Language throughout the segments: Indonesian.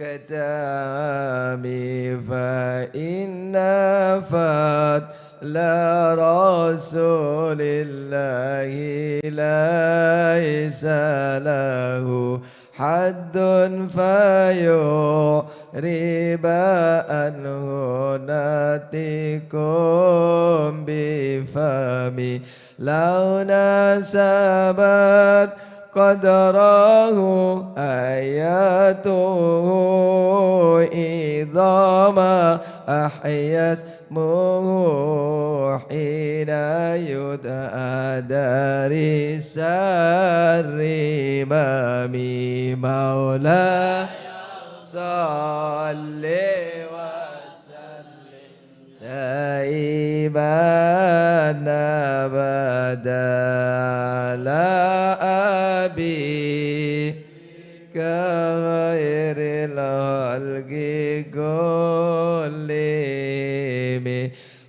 كتامي فإن فضل رسول الله ليس له حد فيعرب عنه نطق بفمي لو نسبت قدره آياته إذا ما أحيا اسمه حين يدعى دار السر إمامي مولاي صل وسلم دائما أبدا على أبي كغير الخلق كلهم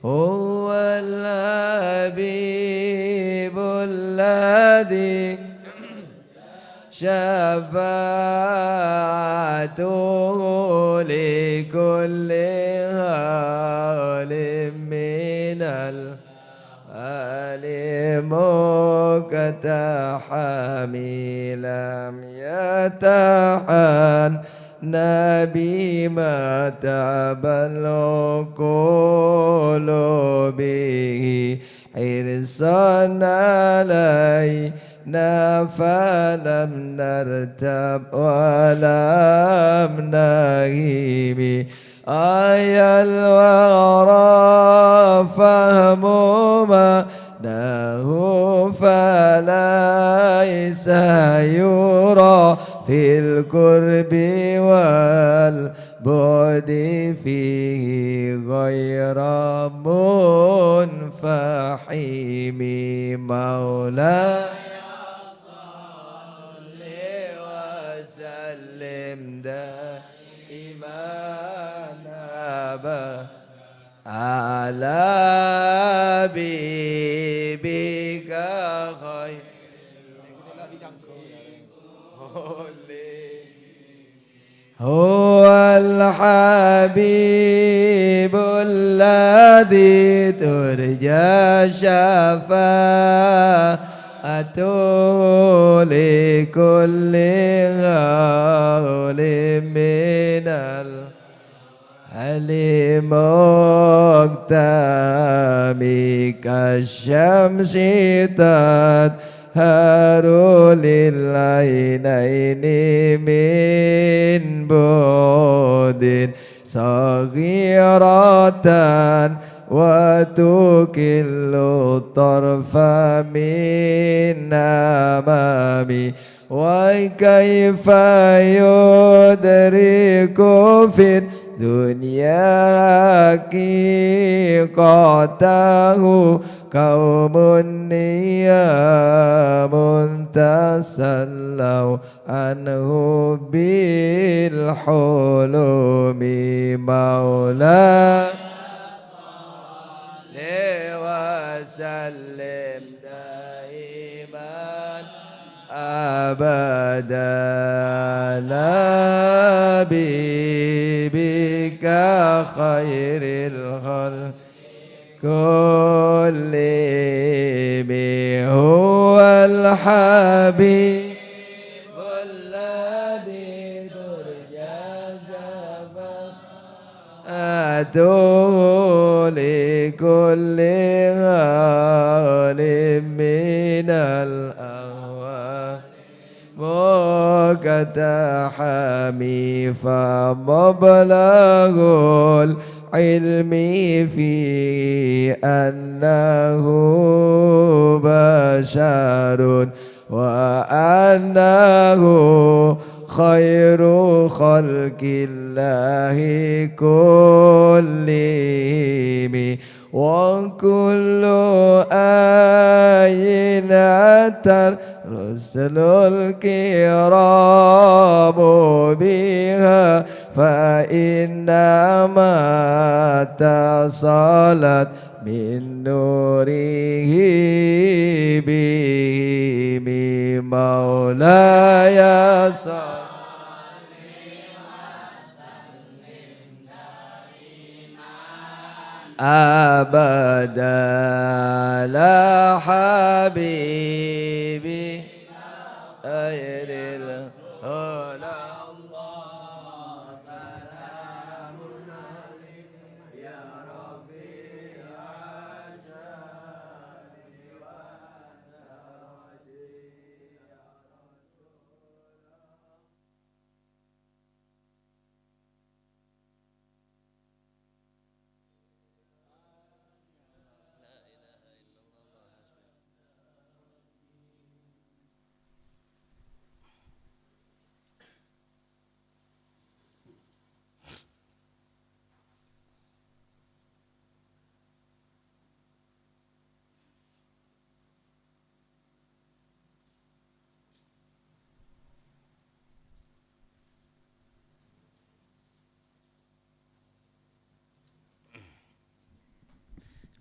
هو الحبيب الذي شفاعته لكل حال من مقتحمي لم يتحن نبي ما تعب العقول به حرصا علينا فلم نرتب ولم نهيب آيا الورى فهم ما له فليس يرى في القرب والبعد فيه غير منفحم مولاي صل وسلم دائما أبدا على بيبك خير هو الحبيب الذي ترجى شفاعته لكل هول من المقتامي كالشمس تظهر للعينين من بعد صغيرة وتكل الطرف من أمامي وكيف يدرك في الدنيا حقيقته قوم نيام تسلوا عنه بالحلم مولاي وسلم دائما أبدا بك خير الخلق كلهم هو الحبيب الذي ترجى شفاعته لكل حال من الأهوال مقتحمي فمبلغ العلم فيه أنه بشر وأنه خير خلق الله كلهم وكل آية أتى رسل الكرام بها فإنما اتصلت من نوره بهم مولاي صل أبدا لا حبيبي غير الهدى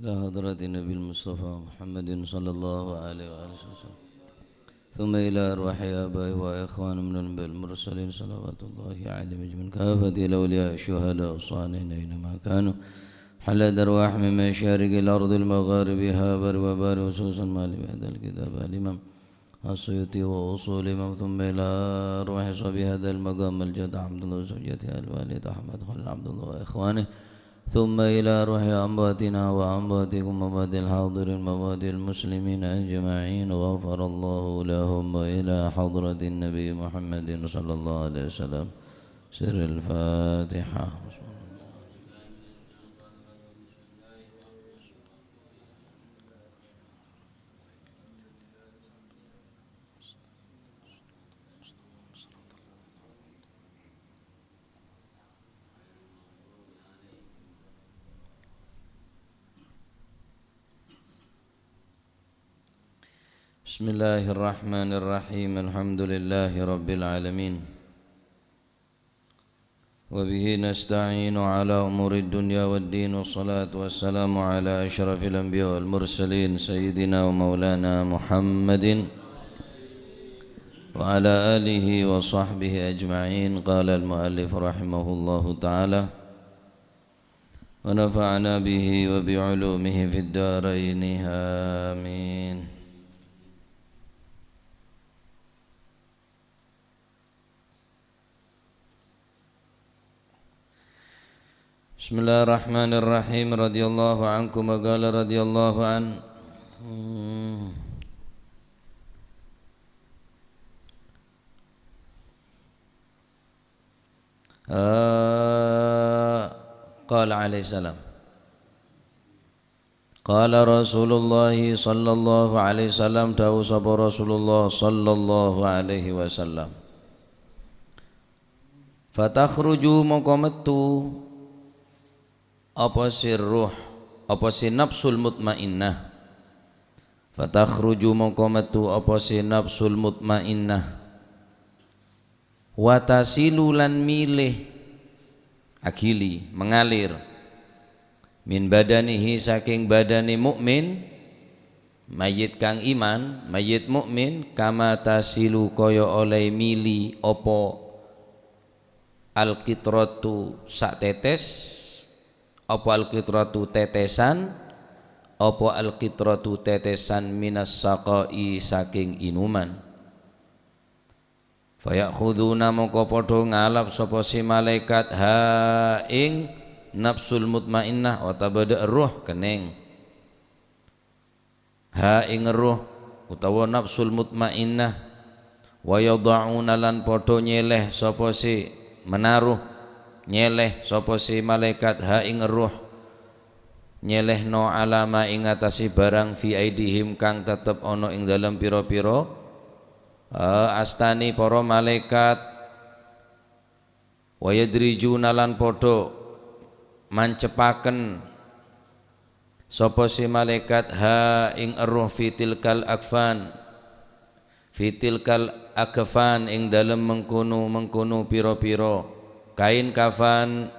إلى حضرة النبي المصطفى محمد صلى الله عليه وآله وسلم ثم إلى أرواح آبائه وإخوان من الأنبياء المرسلين صلوات الله عليهم أجمعين كافة الأولياء الشهداء الصالحين أينما كانوا حلت أرواح من مشارق الأرض المغاربها بر وبر خصوصا ما لهذا الكتاب الإمام السيوطي وأصول الإمام ثم إلى أرواح صحب هذا المقام الجد عبد الله زوجته الوالد أحمد خليل عبد الله وإخوانه ثم إلى روح أمواتنا وأمواتكم وأموات الحاضرين وأموات المسلمين أجمعين غفر الله لهم وإلى حضرة النبي محمد صلى الله عليه وسلم سر الفاتحة. بسم الله الرحمن الرحيم الحمد لله رب العالمين وبه نستعين على أمور الدنيا والدين والصلاة والسلام على أشرف الأنبياء والمرسلين سيدنا ومولانا محمد وعلى آله وصحبه أجمعين. قال المؤلف رحمه الله تعالى ونفعنا به وبعلومه في الدارين آمين. Bismillahirrahmanirrahim. Radhiyallahu ankum wa qala radhiyallahu an qala alaihi salam qala Rasulullah sallallahu alaihi wasallam dawu sapa Rasulullah sallallahu alaihi wasallam fatakhruju mongko metu apa si ruh apa si nafsul mutmainnah fatakhruju mongko metu apa si nafsul mutmainnah watasilu lan milih agili mengalir min badanihi saking badani mukmin mayit kang iman mayit mukmin kama tasilu kaya oleh mili apa alqitratu sak tetes apa alqitratu tetesan apa alqitratu tetesan minas saqai saking inuman fayakhuduna mongko padha ngalap sapa si malaikat ha ing nafsul mutmainnah utawa ruh keneng ha ing ruh utawa nafsul mutmainnah wa yad'una lan padha nyeleh sapa si menaruh nyeleh sapa si malaikat ha ing ruh nyelehno alama ing atasi barang fi aidihim kang tetep ana ing dalam pira-pira astani para malaikat wa yadrijuna lan padha mancepaken sapa si malaikat ha ing ruh fitilkal akfan ing dalam mengkono pira-pira kain kafan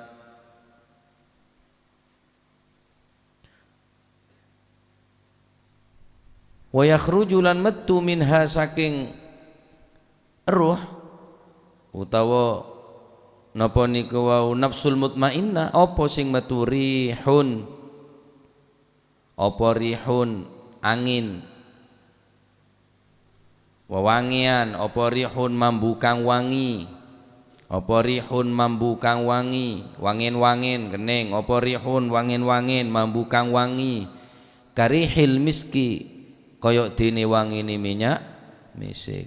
wa yakhruju lan metu minha saking ruh utawa napa niku wau nafsul mutmainnah apa sing metu rihun apa rihun angin, wewangian, apa rihun mambu kang wangi, apa rihun mambu kang wangi, wangin-wangin kening, apa rihun wangin-wangin mambu kang wangi, karihil miski koyok dene wangine minyak misik.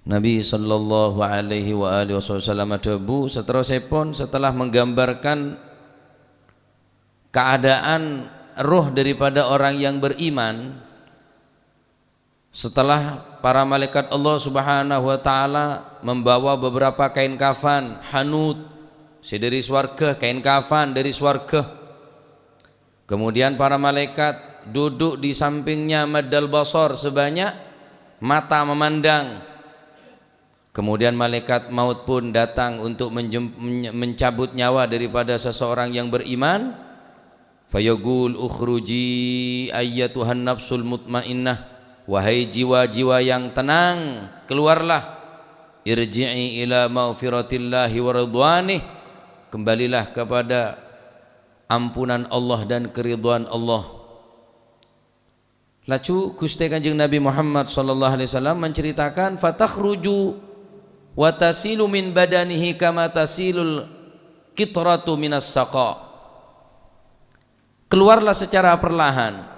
Nabi sallallahu alaihi wa alihi wasallam adabu seterusipun setelah menggambarkan keadaan ruh daripada orang yang beriman, setelah para malaikat Allah subhanahu wa ta'ala membawa beberapa kain kafan hanut dari swarga, kain kafan dari swarga, kemudian para malaikat duduk di sampingnya maddal basar, sebanyak mata memandang. Kemudian malaikat maut pun datang untuk mencabut nyawa daripada seseorang yang beriman. Fayaqul ukhruji ayyatuhan nafsul mutmainnah, wahai jiwa-jiwa yang tenang, keluarlah. Irji'i ila maghfiratillahi wa ridwanih, kembalilah kepada ampunan Allah dan keridhaan Allah. Lalu Gusti Kanjeng Nabi Muhammad sallallahu alaihi wasallam menceritakan fatakhruju wa tasilu min badanihi kama tasilul qitratu minas saqa. Keluarlah secara perlahan,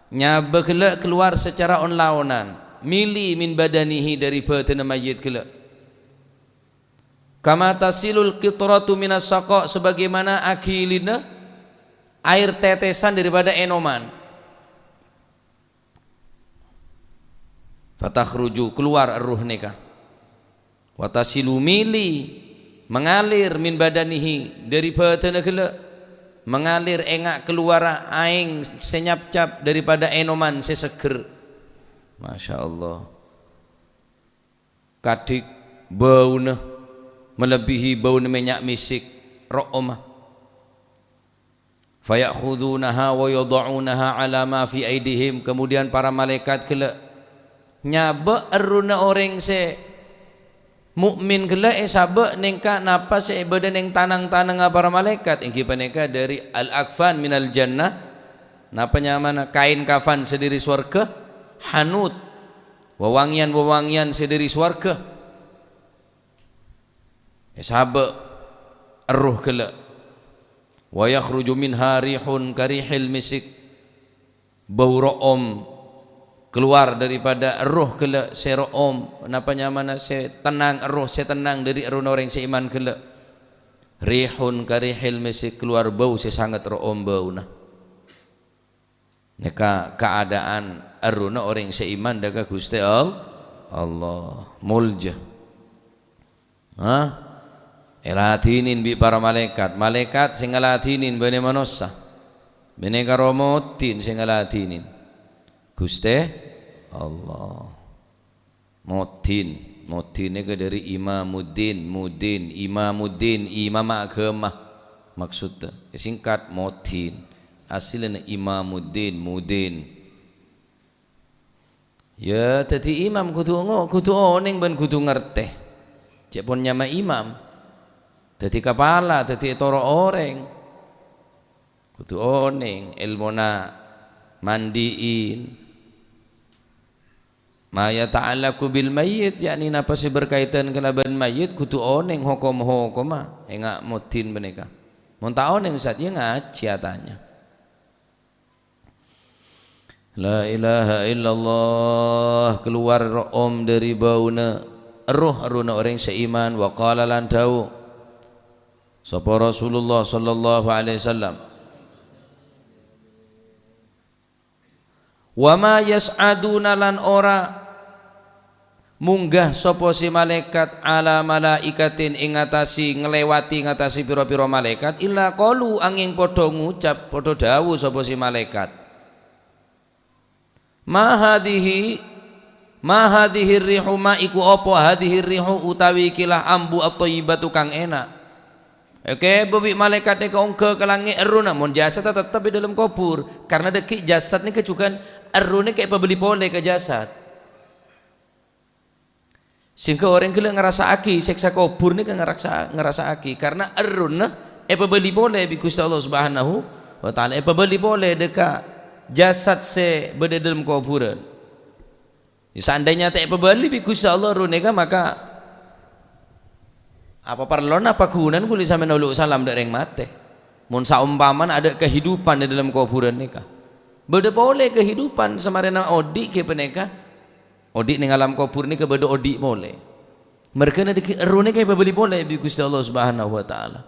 nyaba kelak keluar secara onlaonan, mili min badanihi dari badan mayit kelak. Kama tasilul qitratu minas saqa, sebagaimana akilina air tetesan daripada enoman. Fatakhruju, keluar ruh nikah, watasilu mili mengalir min badanihi dari badan kelak, mengalir engak keluar aing senyap-cap daripada enoman seseger. Masya Allah, kadik bauna melebihi bau minyak misik ro'omah. Fayakhudunaha wa yada'unaha ala ma fi aidihim, kemudian para malaikat kelak nyaba eruna orang se mukmin kelak sabak nengka napa se badan yang tanang-tanang para malaikat ingki paneka dari al-akfan minal jannah, napa nyamana kain kafan sediri swarga, hanut wewangian-wewangian sediri swarga. Sabak ruh kelak wa yakhruju minha rihun karihil misik, bau ro'om keluar daripada ruh kelak seroom, napa nyamana se tenang ruh se tenang dari eruna orang seiman kelak, rihun karihil misik, keluar bau se sangat room bauna. Neka keadaan eruna orang seiman daga Gusti Allah mulja. Elatinin bi para malaikat sing ngelatinin bani manusia, bani karomotin sing ngelatinin Gusti Allah. Mutin itu dari imamuddin, imamuddin, imam agama maksudnya, singkat mutin, asalnya imamuddin, mudin. Ya tadi imam kudu oning ben kudu ngerti. Cek pun nyama imam, tadi kepala, tadi toro orang, kudu oning ilmuna mandiin. Ma yata'allaqu bil mayyit, yakni napa sih berkaitan kelaban mayit kudu oneng hukum-hukum enggak mutin beneka. Mun ta oneng Ustaz ya ngaji atanya. La ilaha illallah, keluar ro'om dari bauna ruh orang seiman. Wa qala lan dawu sapa Rasulullah sallallahu alaihi wasallam, wa ma yas'aduna lan ora munggah sapa si malaikat ala malaikatin ing ngatasi ngelewati ngatasi pira-pira malaikat illa qalu angin padha ngucap padha dawuh sapa si malaikat, ma hadhihi rihu ma iku apa hadhihi rihu utawi kilah ambu at-thayyibatu kang enak. Oke, bobik malaikat ni keongke ke langit eruna, mun jasad tetap di dalam kubur, karena deki jasad ni kecukan eruna kayak pembeli pole ke jasad. Sehingga orang kena ngerasa aki, seksa kubur ni kan ngerasa aki, karena eruna pembeli pole bi Gusti Allah Subhanahu wa taala. Pebeli boleh dekat jasad se berada dalam kuburan. Seandainya tak pebeli bi Gusti Allah runeka maka apa perlon apa kunan kuli sampe noluk salam dak reng mate. Mun saumpaman ada kehidupan di dalam kuburan nika. Beda boleh kehidupan samarena odi ke peneka. Odi ning alam kubur ni ke beda odi boleh. Mereka na rune ke pebeli boleh bi Gusti Allah Subhanahu wa taala.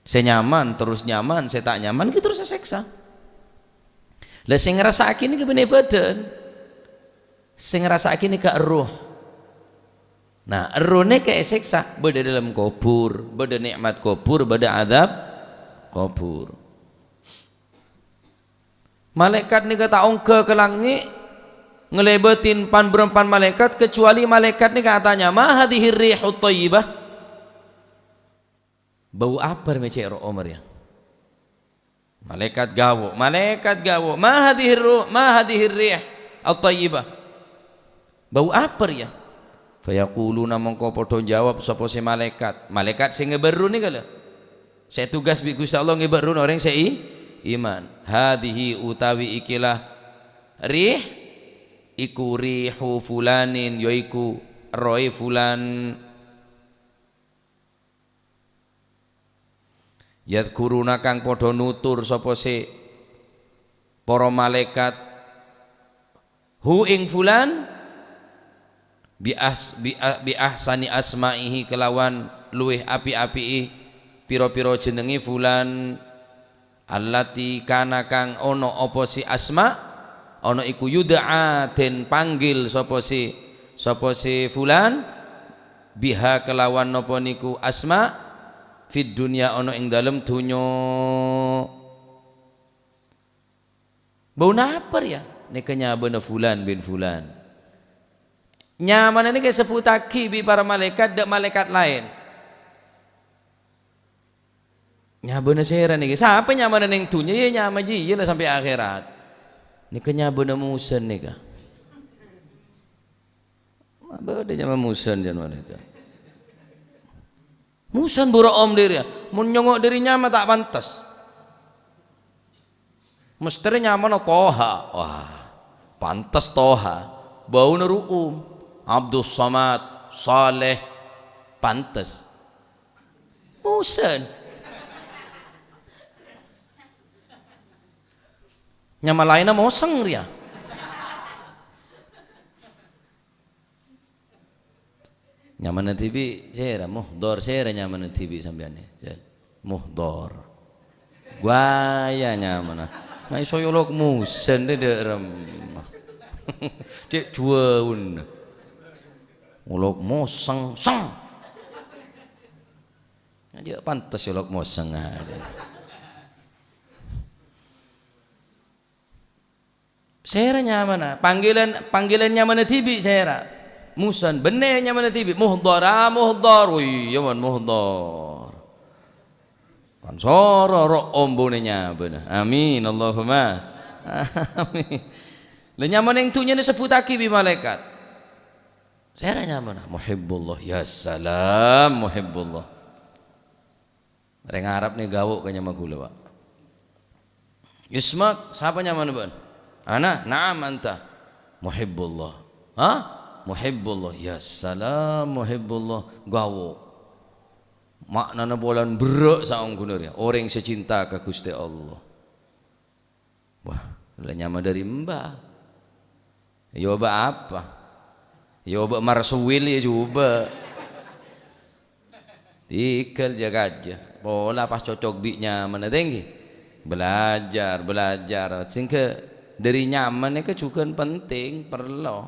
Saya nyaman terus nyaman, saya tak nyaman kita terus seksa. Lah sing ngrasake ni ke bene badan. Sing ngrasake ni ke ruh. Nah, rohnya kayak seksa, beda dalam kubur, beda nikmat kubur, beda adab kubur. Malaikat ni kata ongke ke langit ngelebetin pan berempan malaikat kecuali malaikat ni katanya ma hadhihi rihut thayyibah. Bau apa mece Umar ya? Malaikat gawo ma hadhihi ruh ma hadhihi rih at-thayyibah. Bau apa ya? Fayaquluna mongko padha jawab sapa si malaikat sing ngeberu ni kala saya tugas bi Gusti Allah ngeberu orang sei iman hadhihi utawi ikilah rih iku rihu fulanin yaiku roe fulan yadhkuruna kang padha nutur sapa si para malaikat hu ing fulan bi ahsani asma'ihi kelawan luweh api-api piro-piro jenengi fulan allati kana kang ono apa si asma ono iku yud'a den panggil sapa si fulan biha kelawan napa niku asma fid dunya ono ing dalem dunyo bau napar ya nikahnya bener fulan bin fulan nyaman ini kayak seputaki bi para malaikat dan malaikat lain. Nyabana seheran nih, siapa nyaman yang tunya ya nyaman ji, lah sampai akhirat. Ini kenyabana musen nih kah? Apa dia nyaman musen jangan malaikat. Musen buruk om diri ya, mun nyongok diri nyaman tak pantas. Mesti nyaman toha, wah pantas toha, bau neruum. Abdul Samad, Saleh, pantas. Musen. Nyama lainnya moseng dia. Nyaman TV saya muhdor saya nyaman TV sampean muhdor. Gaya nyaman. Mai soyolok musen de rem. Cek dua un. Ulok moseng sang aja pantas ulok moseng aja saya nyaman panggilannya mana tibi saya musan benenya mana tibi muhdar wih yaman muhdar kan soro ombonenya benar amin Allahumma amin le nyaman yang tunya disebutake bi malaikat saya nyaman muhibbullah ya salam muhibbullah reng Arab nih gawuk kanya magula Pak Yusmak siapa nyaman ban ana na'am anta muhibbullah ha muhibbullah ya salam muhibbullah gawuk maknana bolan berek saung gunur ya orang secinta ke Gusti Allah wah nyaman dari mbah ya apa ya obat marsuwil ya coba ikal jaga aja pola pas cocok biknya mana tinggi belajar sehingga dari nyaman itu juga penting perlu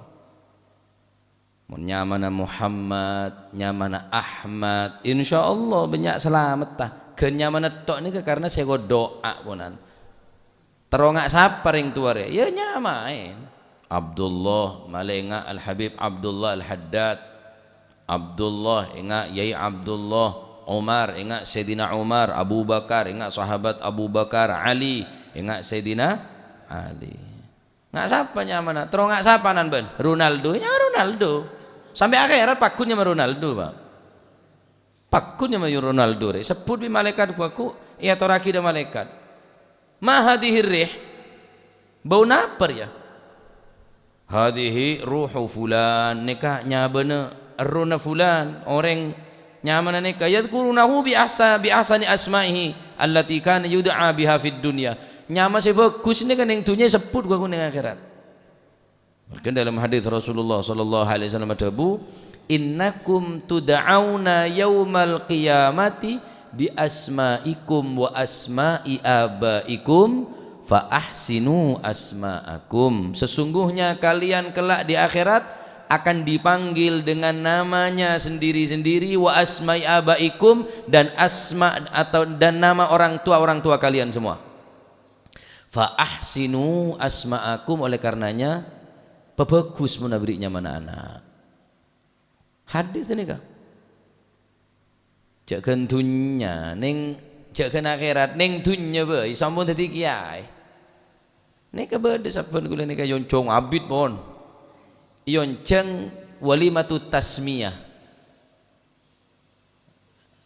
nyaman Muhammad nyaman Ahmad insyaallah banyak selamat tah kenyaman tok ni karena saya doa punan terongak sapar yang tua ya nyamain Abdullah malenga Al-Habib Abdullah Al-Haddad Abdullah ingat Yai Abdullah Umar ingat Sayyidina Umar Abu Bakar ingat sahabat Abu Bakar Ali ingat Sayyidina Ali nggak siapa nyaman terus nggak siapa nan ben Ronaldo sampai akhirat pakunnya sama Ronaldo Pak pakunnya sama Ronaldo sebut di malaikat aku ia toraki dan malaikat Ma hadhihi rih, bau napar ya. Hadhihi ruhu fulan, nikah nyabana aruna fulan, orang nyamana nikah yadhkurunahu bi ahsani asma'ihi allati kana yud'a biha fid dunya. Nyama sebagus ni kan yang dunia sebut gua ning akhirat. Maka dalam hadis Rasulullah sallallahu alaihi wasallam tabu, innakum tud'auna yaumal qiyamati bi asma'ikum wa asma'i abaikum fa ahsinu asma'akum. Sesungguhnya kalian kelak di akhirat akan dipanggil dengan namanya sendiri-sendiri, wa asma'i abaikum, dan asma atau dan nama orang tua kalian semua. Fa ahsinu asma'akum, oleh karenanya pebagus menabrik mana anak. Hadis ini kah? Jangan dunya ning jangan akhirat ning dunya bae sampun dadi kiai. Nika bade saben kula nika yoncong abid pon. Yonceng walimatu tasmiyah.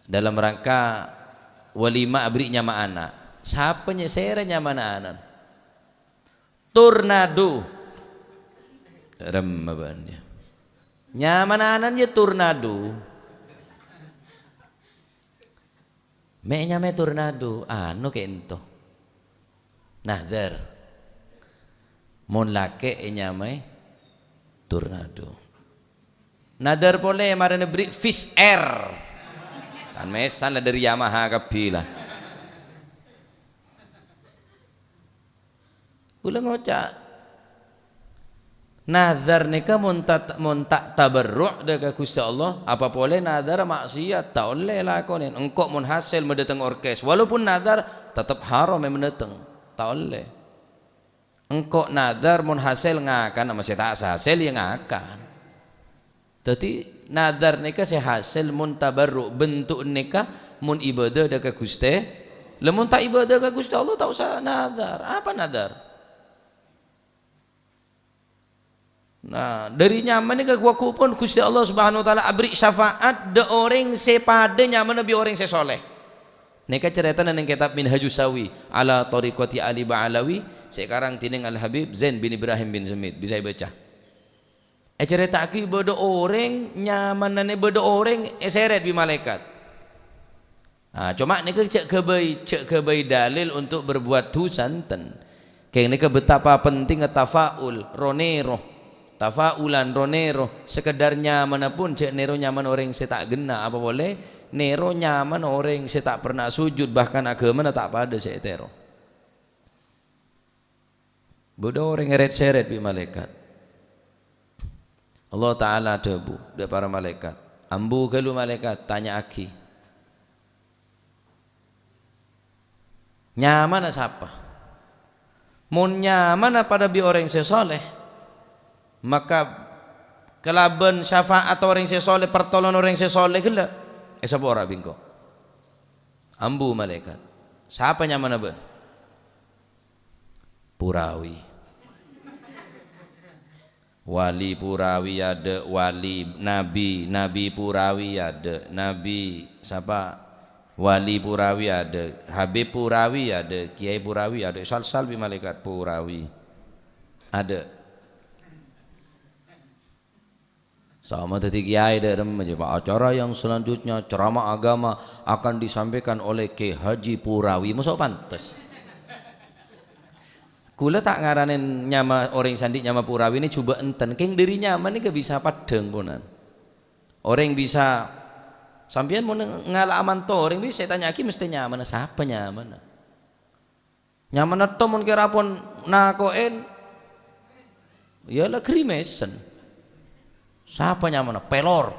Dalam rangka walima abri nyama anak. Siapa nyesera nyama anak? Tornado. Remabannya. Nyaman anaknya tornado. Me tornado, anu kento. Nahdar. Mon lake nyamai tornado. Nadar boleh marane beri fish air. San mesan lah dari Yamaha kapila. Kula ngocak. Nazar nika muntak tabarruk dekat Gusti Allah, apa boleh nazar maksiat tak oleh lakonin. Engkau mun hasil mendatang orkes, walaupun nazar tetap haram yang mendatang, tak oleh. Engkau nazar mun hasil ngakan, masih tak hasil yang ngakan. Jadi nazar nika se hasil mun tabarruk, bentuk nika mun ibadah dekat Gusti. Lemun tak ibadah dekat Gusti Allah tak usah nazar. Apa nazar? Nah, dari nyaman ni ke waku pun Gusti Allah Subhanahu wa taala abri syafaat de orang sepada nyaman nabi orang sesoleh. Nika cerita nang kitab Minhajus Sawi ala tariqati Ali Ba'alawi, sekarang tining Al Habib Zain bin Ibrahim bin Zamid, bisa baca. Cerita ki bodo orang nyaman nane bodo orang seret bi malaikat. Cuma nika cek kebai dalil untuk berbuat tu santen. Kayak nika betapa penting tafaul ronero. Tafaulan ronero, sekedar nyaman pun cek nero nyaman orang saya tak gena apa boleh, nero nyaman orang saya tak pernah sujud, bahkan agama tak pada saya tero. Bodoh orang ngeret-seret bi malaikat. Allah Ta'ala debu dia para malaikat. Ambu kelu malaikat tanya aki. Nyaman siapa? Mun nyaman pada bi orang saya soleh, maka kelaban syafaat orang sesoleh, pertolongan orang sesoleh gila esa ora bingko ambu malaikat. Siapa nyaman ben? Purawi. Wali Purawi ada, wali nabi Purawi ada, nabi siapa? Wali Purawi ada, Habib Purawi ada, Kiai Purawi ada, sal bi malaikat Purawi ada. Sama tadi kiai dalam acara yang selanjutnya ceramah agama akan disampaikan oleh Kiai Haji Purawi. Masa pantas? Kula tak ngaranin nyama orang sandi nyama Purawi ini coba enten. Keng dari nyaman ini gak bisa padeng ponan. Orang bisa sampean mau ngalaman to orang bisa tanya ki mesti nyaman. Siapa nyaman? Nyaman to mun kira pun nakoen. Yalah krimesan. Siapa nyaman? Pelor.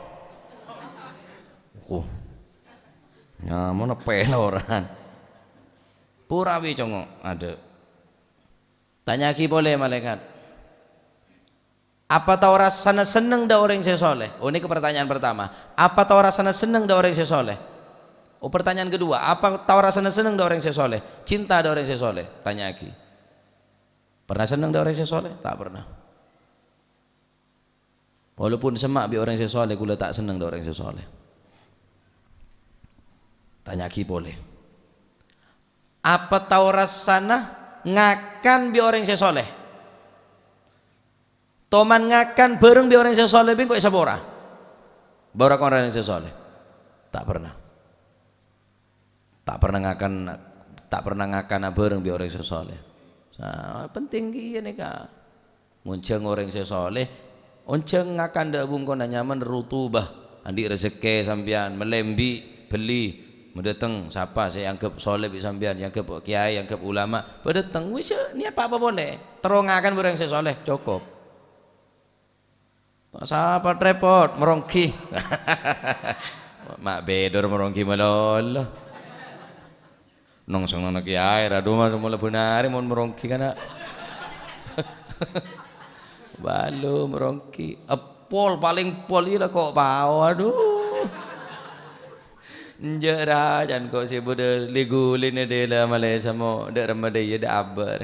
Nyaman peloran. Purawi congok ada. Tanya ki boleh malaikat. Apa tahu rasanya seneng dah orang saya soleh? Oh ini pertanyaan pertama. Apa tahu rasanya seneng dah orang saya soleh? Oh pertanyaan kedua. Apa tahu rasanya seneng dah orang saya soleh? Cinta dah orang saya soleh? Tanya ki. Pernah seneng dah orang saya soleh? Tak pernah. Walaupun semak bi orang saya soleh, gula tak senang dah orang saya soleh. Tanya ki boleh. Apa tahu rasana ngakan bi orang saya soleh? Toman ngakan bareng bi orang saya soleh bi kok sabora? Barak orang yang saya soleh? Tak pernah. Tak pernah ngakan bareng bi orang saya soleh. Nah, penting gini kak. Munceng orang saya soleh, munceng ngakan dak bungkon nyaman rutubah, andi rezeki sampean melembi beli. Mendatang siapa saya anggap soleh bi sampean, yang anggap kiai, yang anggap ulama, berdatang wis niat apa boleh. Terongakan orang saya soleh cukup. Tak siapa repot merongki. Mak bedor merongki malolo. Nong sang nong kiai radu mah mula benari mon merongki kana. Balu merongki. Pol paling pol lah kok bau aduh. Njera jan kok si bude ligulin de la Malaysia mo de ramade ya de abar.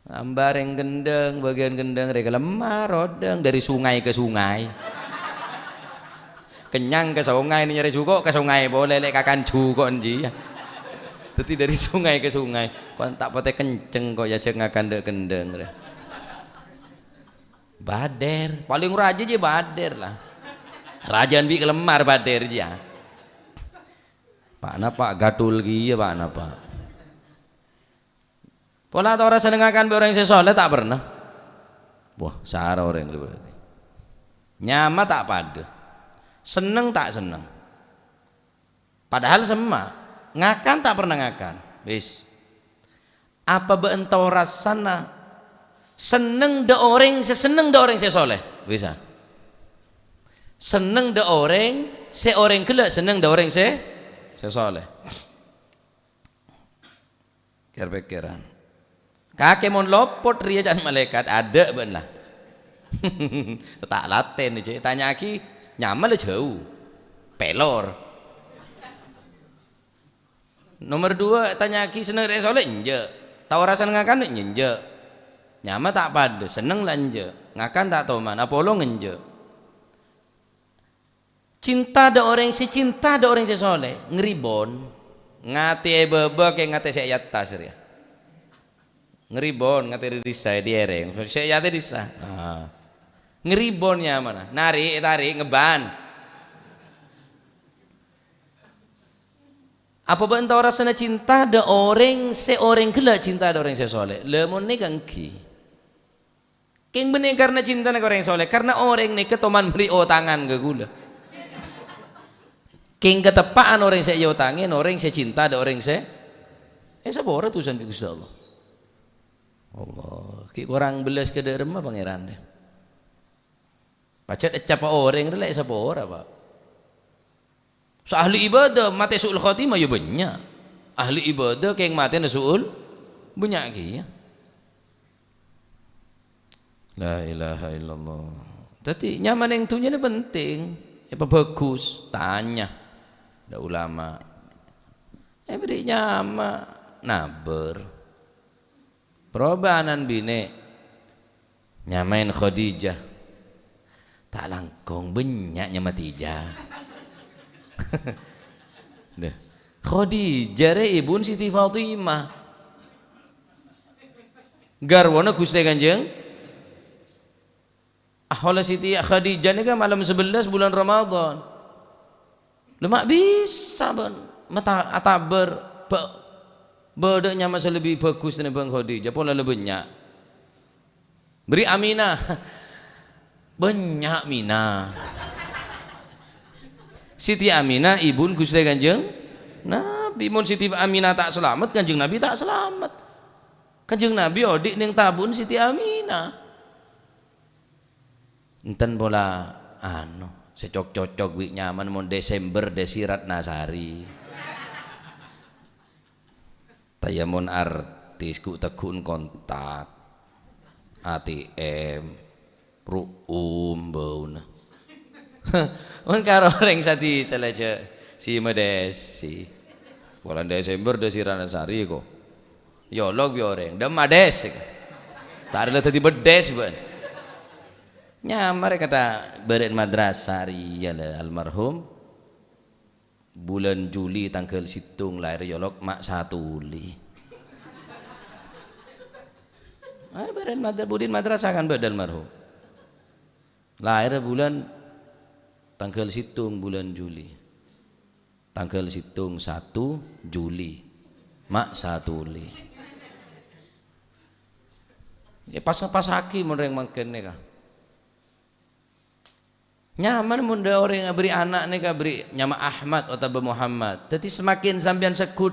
Ambar yang gendeng, bagian gendeng reka lemah rodeng dari sungai ke sungai. Kenyang ke sungai ni nyari juga ke sungai boleh lek kakan juga nji. Tapi dari sungai ke sungai, pantak pate kenceng kok ya cek ngakan de gendeng. Bader, paling raja je bader lah. Rajaan bi kelemar bader dia. Pak napa gatul gi ya pak napa. Pola atau rasa dengarkan orang yang soleh tak pernah. Wah, sahara orang yang berarti. Nyama tak pada. Seneng tak seneng. Padahal semua ngakan tak pernah ngakan. Wis. Apa beentau rasana seneng de orang seseneng de orang soleh. Bisa. Seneng de orang seorang kelak seneng de orang soleh. Kira-kiran. Kakek mon lopot ria jan malaikat ada ben lah. Tak laten je. Tanya aki nyaman le jauh. Pelor. Nomor 2 tanya aki seneng rek soleh nje. Tahu rasa ngakan nje. Nyaman tak pada seneng lah nje. Ngakan tak tahu mana apolo nje. Cinta ada orang si cinta ada orang si soleh ngeribon ngati bebe kayak ngati saya yatas ya. Ngeribon ngati disai diereng saya yate disah. Nah. Ngeribonnya mana? Narik tarik ngeban. Apa bentau rasanya cinta ada orang seorang gila cinta ada orang soleh. Lemon ni kangki. King benih karena cinta nak orang soleh karena orang ni ketoman beri tangan ke gula. King ketepaan orang saya utangin orang saya cinta ada orang saya sabora tulisan Gusti Allah. Allah, ki orang belas ke derma pangeran deh. Pacet ecapa orang relek sabora pak. So ahli ibadah mati suul khatimah ya banyak. Ahli ibadah kayak mati suul banyak ki ya. La ilaha illallah. Tapi nyaman yang tunya ni penting. Apa bagus? Tanya. Ada ulama. Beri nyama naber. Perubahan bine nyamain Khadijah. Tak langkong banyak nyama tijah. Khadijah re ibun Siti Fatimah. Garwana Gusti Kanjeng. Ahwala Siti Khadijah ni kan malam 11 bulan Ramadan. Lemak bisa ben mata ataber bedanya masa lebih bagus dari Bang Khadijah pun lebih banyak. Beri Aminah. Banyak Mina. Siti Aminah ibun Gusti Kanjeng Nabi. Mun Siti Aminah tak selamat Kanjeng Nabi tak selamat. Kanjeng Nabi odik ning tabun Siti Aminah. Enten bola secocok wik nyaman mon Desember desirat Nasari. Tayamon artis ku tekun kontak ATM bauna. On karo orang sati selaja si medesi. Bulan Desember desirat Nasari kok. Yolog bi orang dem mades. Tarila tadi bedes ban. Nyamar kata beren madrasah ya almarhum bulan Juli tanggal situng lahir yolok mak satuli. Badan Budin madrasah kan badal marhum. Lahir bulan tanggal situng bulan Juli. Tanggal situng 1 Juli. Mak satuli. Ya pas haki mun reng mangkene kah. Nyaman mun da orang beri anak nih beri nyama Ahmad atau Muhammad. Jadi semakin sampean sekut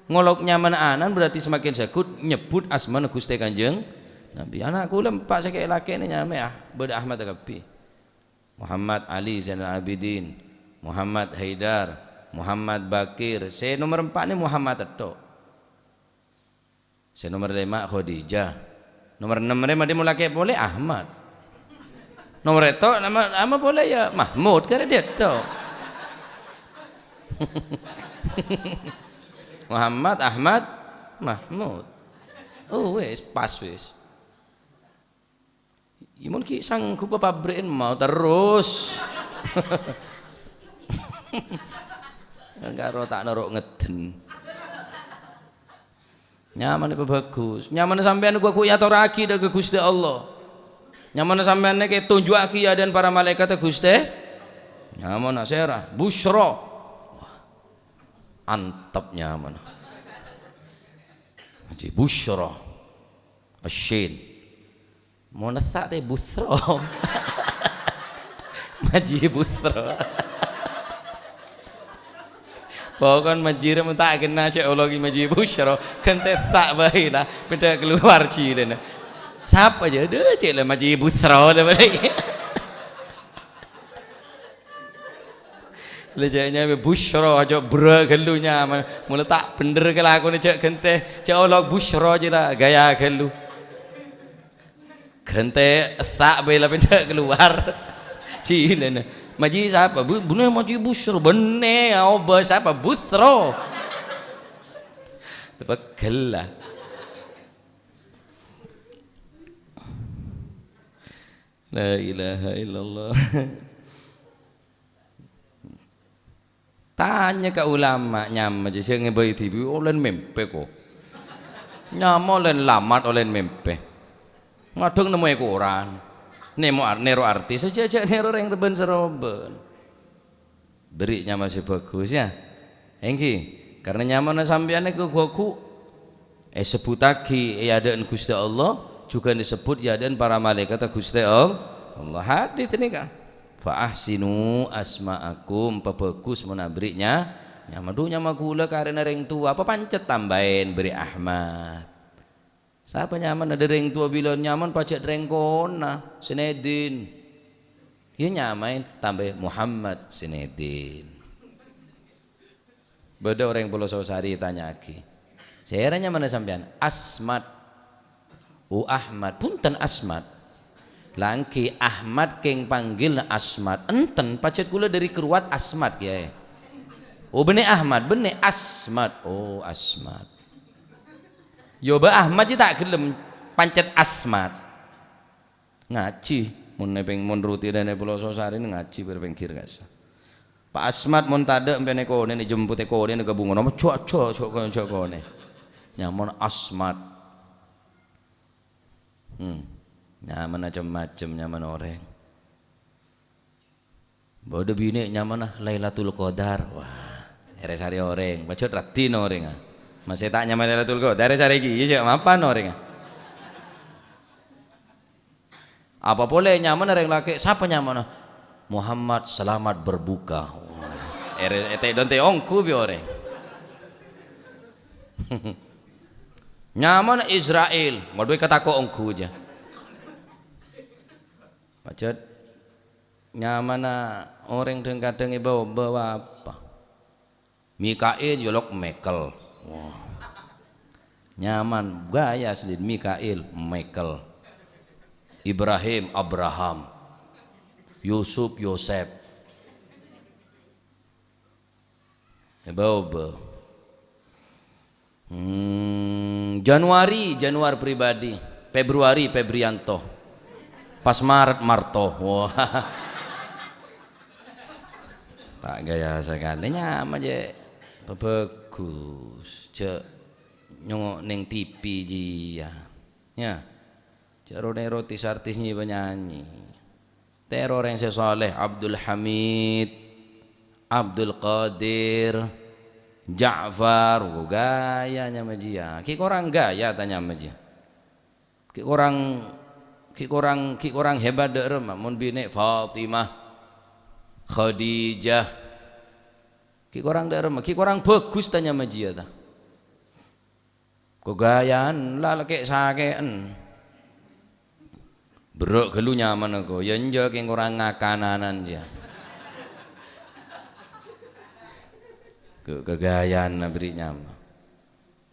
ngolok nyaman anan berarti semakin sekut nyebut asmana Gusti Kanjeng Nabi. Anak kula pak sakit laki ni nyama beda Ahmad kapi. Muhammad Ali Zainal Abidin, Muhammad Haidar, Muhammad Bakir. Saya nomor 4 ni Muhammad Atok. Saya nomor 5 Khadijah. Nomor 6 dia mulai boleh Ahmad. Nomor itu nama boleh ya Mahmud karena dia tahu. Muhammad Ahmad Mahmud. Oh wes pas wes. Imun ki sang kupa pabrikin mau terus. Karo tak narok ngeden. Nyaman apa bagus. Nyaman sampean ku ya atau raki dah ke Gusti Allah. Nyaman sampean ke tunjuk aki ya dan para malaikat Gusti. Nyaman serah busyra. Antap nyaman. Haji busyra. Asyin. Mau nasak teh busra. Maji busra. Pokoknya majira tak kena cek ologi maji busyra kan tak baik lah beda keluar cilena. Siapa aja deh cek lah maji busra dah balik. Lejanya busyra aja bera gelunya mula tak bener ke lagu ni cek kente cek olog busyra je lah gaya gelu. Kente tak bela beda keluar cilena. Maji siapa? Benar maji busro. Benar apa siapa? Busro. Begel lah. La ilaha illallah. Tanya ke ulama nyam aja saya ngebai TV olen mempe kok. Nyam olen lamat olen mempe. Ngadeng nemu Quran. Nero artis saja nero yang reben seroben. Berinya masih bagus ya. Engki karena nyaman sampeyan ke goku sebut lagi adaan Gusti Allah juga disebut adaan para malaikat Gusti Allah. Hadis ini kan. Fa ahsinu asma'akum bagus menaberinya nyaman nyama kula karena reng tua apa pancet tambahin beri Ahmad. Siapa nyaman ada reng tua bila nyaman pacet reng kona Sinedin. Ya nyamain tambah Muhammad Sinedin. Beda orang Pulau Sari tanya lagi. Saya nyaman sampean Asmat. Ahmad punten Asmat. Langki Ahmad keng panggil Asmat. Enten pacet kula dari keruat Asmat ya. Bener Ahmad bener Asmat. Asmat. Yoba Ahmad je tak gelem pancet Asmat ngaji mun nepeng mun ruti dan Pulau Sari ngaji berpengkir gak sah Pak Asmat mun tade empene kone dijemput kone gabungan nama cok kone nyaman Asmat nyaman macam-macam nyaman orang bodoh bini nyaman Lailatul Qadar wah hari orang bacot ratin orang masih tak nyaman Lailatul Qadar dari cari gigi ya apa orang apa boleh nyaman orang laki siapa nyaman Muhammad selamat berbuka ete donte ongku bi orang nyaman Israel modwe katako ongku aja macet nyaman orang dengan kadang bawa apa Mikail yolok Mekel. Wow. Nyaman gaya asli Mikail Michael Ibrahim Abraham Yusuf Yosef Januari pribadi Februari Febrianto pas Maret Marto wah Tak gaya sekali nyama je bagus je nyongok neng TV jia ya caro roti artisnya penyanyi teror yang sesoleh Abdul Hamid Abdul Qadir Ja'far gayanya majia ki orang gaya tanya majia ki orang hebat deh mun bine Fatimah Khadijah ki orang deh ki orang bagus tanya majia ta kegayaan lah kayak sakean berok gelu nyaman aku yen yo ki orang ngakananan dia kegayaan beri nyaman.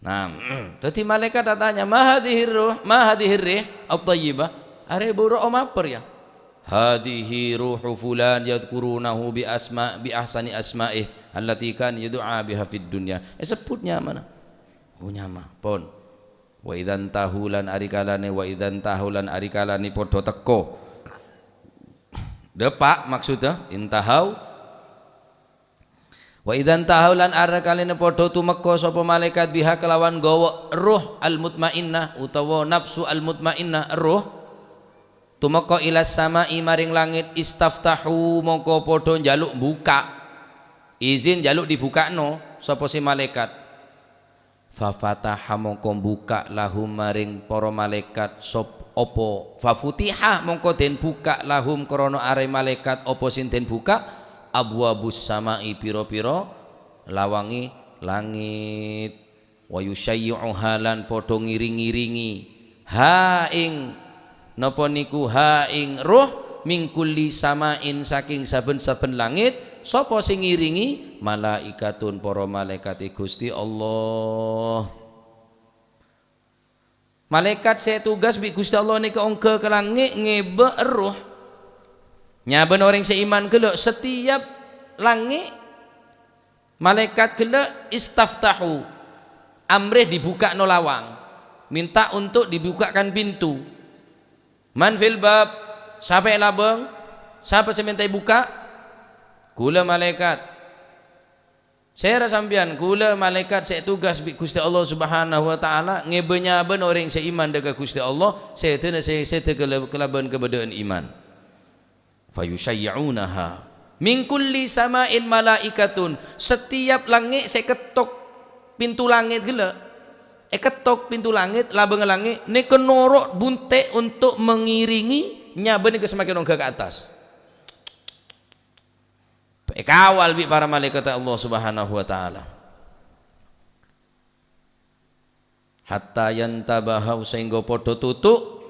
Nah, tadi malaikat datanya mahadihir rih at-tayyibah are buru omaper ya hadhihi ruhu fulan yadhkurunahu bi ahsani asma'ih allati kan yud'a biha fid dunya sebutnya mana nyama pon wa idzan tahulan arikalane podo teko depak maksudnya intahau wa idzan tahulan arikalane podo tumeka sapa malaikat biha kelawan gawa ruh al mutmainnah utawa nafsu al mutmainnah ruh tumeka ila samai maring langit istaftahu mongko podo njaluk buka izin njaluk dibukakno sapa si malaikat fafataha mongko buka lahum maring para malaikat sop opo fafutiha mongko den buka lahum krana are malaikat opo sing den buka abwabus samai pira-pira lawangi langit wa yusyayyi'u halan padha ngiring-ngiringi ha ing napa niku ha ing ruh mingkuli samain saking saben-saben langit sapa sing ngiringi malaikatun para malaikat Gusti Allah malaikat saya tugas bi Gusti Allah nika ongke ke langit ngebe ruh nyaben orang seiman kelak setiap langit malaikat kelak istaftahu amrih dibuka no lawang minta untuk dibukakan pintu man fil bab sampai labeng siapa semintai buka kula malaikat saya rasampian kula malaikat saya tugas bi Gusti Allah Subhanahu wa taala ngebenya ben orang seiman dekat Gusti Allah saya kelaban kebedaan iman fayusyayyi'unaha min kulli sama'in malaikatun setiap langit saya ketok pintu langit gila ketok pintu langit labeng langit ne kenorok bunte untuk mengiringi nyaben ke semakin ongga ke atas kawal bi para malaikat Allah Subhanahu wa taala hatta yantabahu sehingga padha tutuk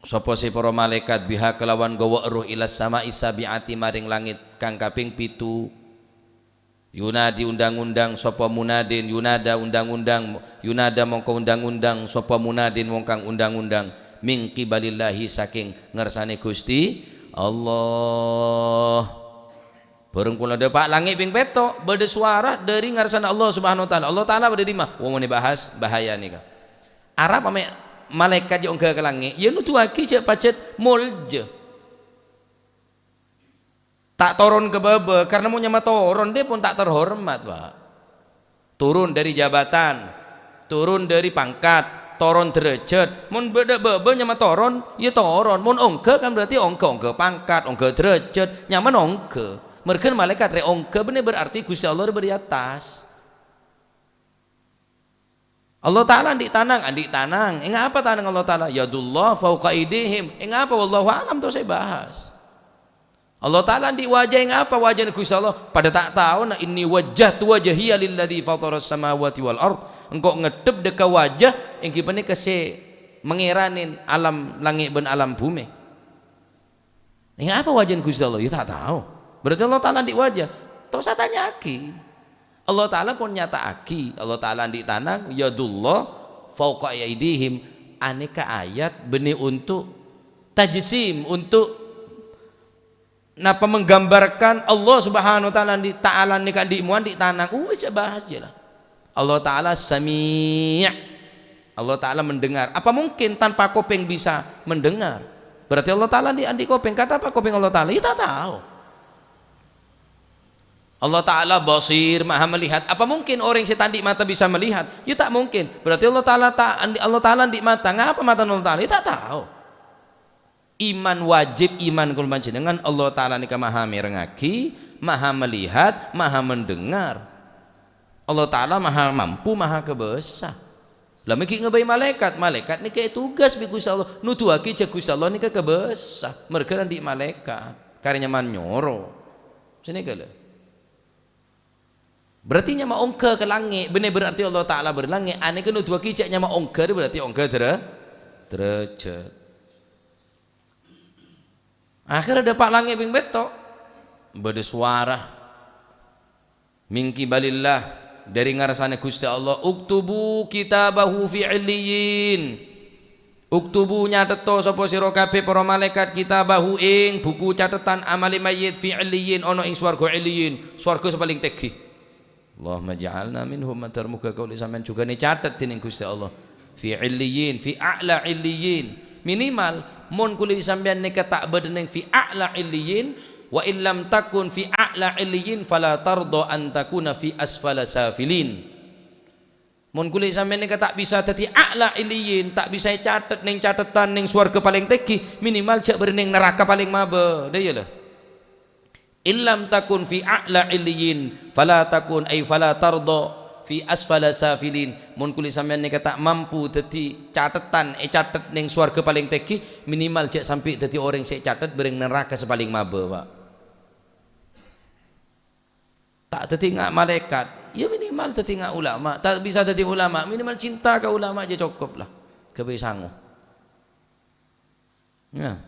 sapa si para malaikat biha kelawan gawa ruh ila sama'i sabiati maring langit kang kaping 7 yunadi undang-undang sapa munadin yunada undang-undang yunada mongko undang-undang sapa munadin wong kang undang-undang min qibalillahi saking ngersane Gusti Allah bareng kula depak langit ping petok bade suara dari ngarsana Allah Subhanahu wa taala Allah taala bade di mah wong ngene bahas bahaya nika Arab ame malaikat yang ke langit ya nutuaki cek pacet mulje tak turun ke bebe karena mau nyama turun dia pun tak terhormat Pak turun dari jabatan turun dari pangkat turun derajat mun beda bebe nyama turun ya turun mun ongke kan berarti ongke pangkat ongke derajat nyaman ongke mereka malaikat re ongke bener berarti Gusti Allah di atas Allah Ta'ala andik tanang enggak apa tanang Allah Ta'ala yadullah fauqa idihim enggak apa wallahu alam tuh saya bahas Allah Ta'ala andik wajah enggak apa wajah Gusti Allah pada tak tahu nah ini wajah tu wajahiyya lilladzi fataras samawati wal ard engkau ngedep deka wajah yang kipane kese mengiranin alam langit ben alam bumi enggak apa wajah Gusti Allah ya tak tahu berarti Allah Ta'ala andik wajah terus saya tanya aki Allah Ta'ala pun nyata aki Allah Ta'ala di tanah yadullah fauqa aydihim aneka ayat benih untuk tajsim untuk napa menggambarkan Allah Subhanahu wa taala di ta'ala nika di muan di tanah wis bahas je lah Allah Ta'ala sami' Allah Ta'ala mendengar apa mungkin tanpa kopeng bisa mendengar berarti Allah Ta'ala di kopeng kata apa kopeng Allah Ta'ala kita tahu Allah Ta'ala basir, maha melihat. Apa mungkin orang yang setandik mata bisa melihat? Ya tak mungkin. Berarti Allah Ta'ala di mata. Ngapa mata Allah Ta'ala? Ya tak tahu. Iman wajib, iman kul panjenengan Allah Ta'ala nika maha mirengaki, maha melihat, maha mendengar. Allah Ta'ala maha mampu, maha kebesar. Lah miki ngebai malaikat ni kayak tugas bi Gusti Allah. Nutuaki cek Gusti Allah nika kebesar. Mereka di malaikat. Karena man nyoro. Sini kala. Berarti nyama ongka ke langit, benar berarti Allah Ta'ala berlangit. Ane kena dua kicak nyama ongka, berarti ongka derajat. Akhirnya dapat langit bing betok, bade suara, mingki balillah dari ngarasane Gusti Allah. Uktubu kitabahu fi illiyin. Uktubu nyateto sapa sira kabeh para malaikat kitabahu ing buku catatan amali mayit fi illiyin ono ing swarga illiyin, swarga paling tinggi. Allahumma ja'alna minhum matar muka kauli sampean juga ni catat dening Gusti Allah fi illiyin fi a'la illiyin minimal mun kuli sampean nek tak bedeneng fi a'la illiyin wa illam takun fi a'la illiyin fala tarda an takuna fi asfala safilin. Mun kuli sampean nek tak bisa dadi a'la illiyin, tak bisa catet ning catatan ning swarga paling tinggi, minimal jak bereneng neraka paling mabe. Dah yalah. Illam takun fi a'la illiyin fala takun ay fala tarda fi asfala safilin. Mun kuli sampean nek tak mampu dadi catatan catet ning swarga paling tinggi, minimal jak sampai dadi orang sik catet bereng neraka sepaling mabe, Pak. Tak dadi ngak malaikat, ya minimal dadi ngak ulama. Tak bisa dadi ulama, minimal cinta ke ulama aja cukup lah. Kebe sangu. Ya.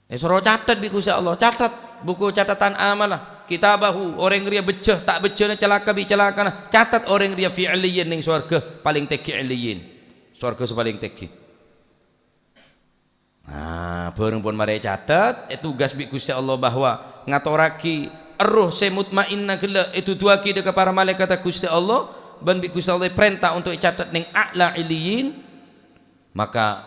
Suruh catat bi Gusti Allah, catat buku catatan amalah kitabahu orang dia beceh tak beceh celaka bi celaka catat orang dia fi illiyin ning swarga paling tinggi illiyin, swarga paling tinggi. Nah bareng pun mari catat tugas bi Gusti Allah bahwa ngatoraki roh se mutmainnah gela itu duaki dekat para malaikat Gusti Allah ban bi Gusti Allah perintah untuk catat ning a'la illiyin, maka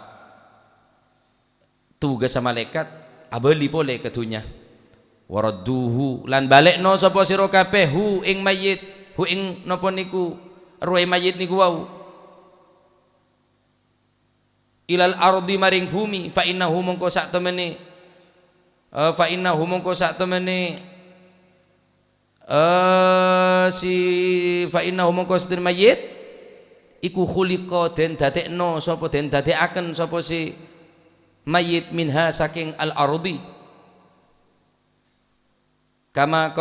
tugas malaikat abeli boleh ketunya waradduhu lan balekno sapa sira kabeh hu ing mayit, hu ing napa niku roh mayit niku wau ilal ardi maring bumi fa innahu mongko sak temene si fa innahu mongko sedher mayit iku khuliqa den dadekno sapa den dadekaken sapa si mayit minha saking al-ardi kama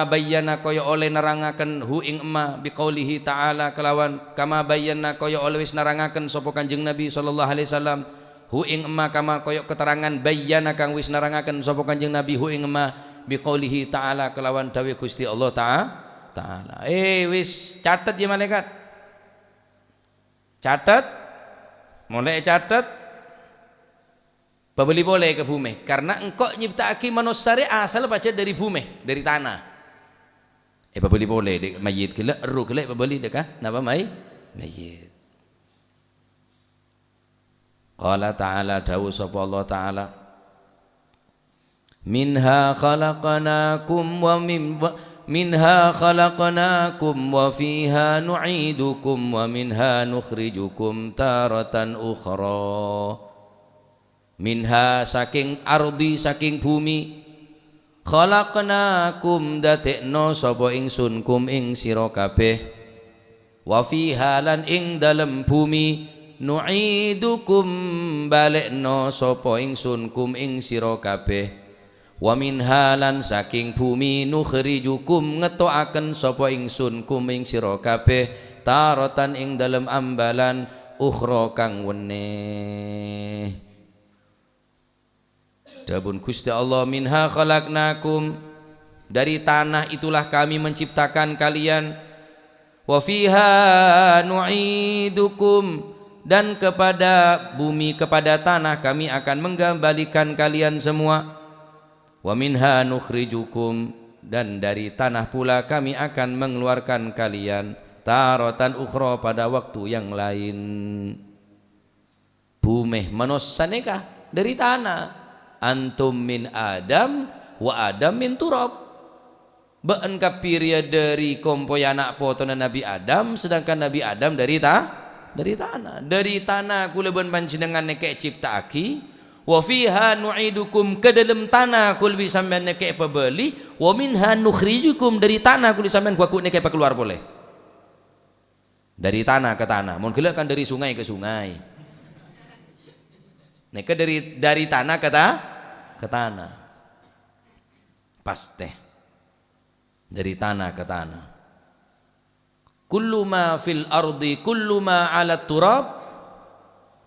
bayyana kaya oleh nerangaken hu ing emma biqaulihi ta'ala kelawan kama bayyana kaya oleh wis nerangaken sapa Kanjeng Nabi sallallahu alaihi wasallam hu ing emma kama kaya keterangan bayyana kang wis nerangaken sapa Kanjeng Nabi hu ing emma biqaulihi ta'ala kelawan dawuh Gusti Allah ta'ala. Wis catet ya malaikat, catet mulai catet babeli boleh ke bumi karena engkau nyiptaaki manusia asal baca dari bumi, dari tanah. Babeli boleh dek mayit kela ru kela babeli dekah napa mayit. Qala ta'ala dawu sapa Allah ta'ala minha khalaqnakum wa fiha nu'idukum wa minha nukhrijukum taratan ukhra. Minha saking ardi saking bumi khalaqnakum datekno sapa ingsun kum ing sira kabeh wa fiha lan ing dalem bumi nu'idukum balekno sapa ingsun kum ing sira kabeh wa minha lan saking bumi nukhrijukum ngetoaken sapa ingsun kum ing sira kabeh taratan ing dalem ambalan ukhra kang weneh. Dabun Gusti Allah minha khalaqnakum dari tanah itulah kami menciptakan kalian wa fiha nu'idukum dan kepada bumi kepada tanah kami akan mengembalikan kalian semua wa minha nukhrijukum dan dari tanah pula kami akan mengeluarkan kalian taratan ukhra pada waktu yang lain. Bumi manusia nikah dari tanah, antum min Adam wa Adam min turab. Ba'an kapiria dari kompoy anak potona Nabi Adam, sedangkan Nabi Adam dari tanah. Dari tanah kula ben panjenengan nekek ciptaaki, wa fiha nu'idukum, ke dalam tanah kul bi sampean nekek pebeli, wa minha nukhrijukum, dari tanah kul sampean kuaku nekek keluar boleh. Dari tanah ke tanah, mun kula kan dari sungai ke sungai. Nekek dari tanah ke tanah. Pas teh. Dari tanah ke tanah. Kullu ma fil ardi, kullu ma 'ala turab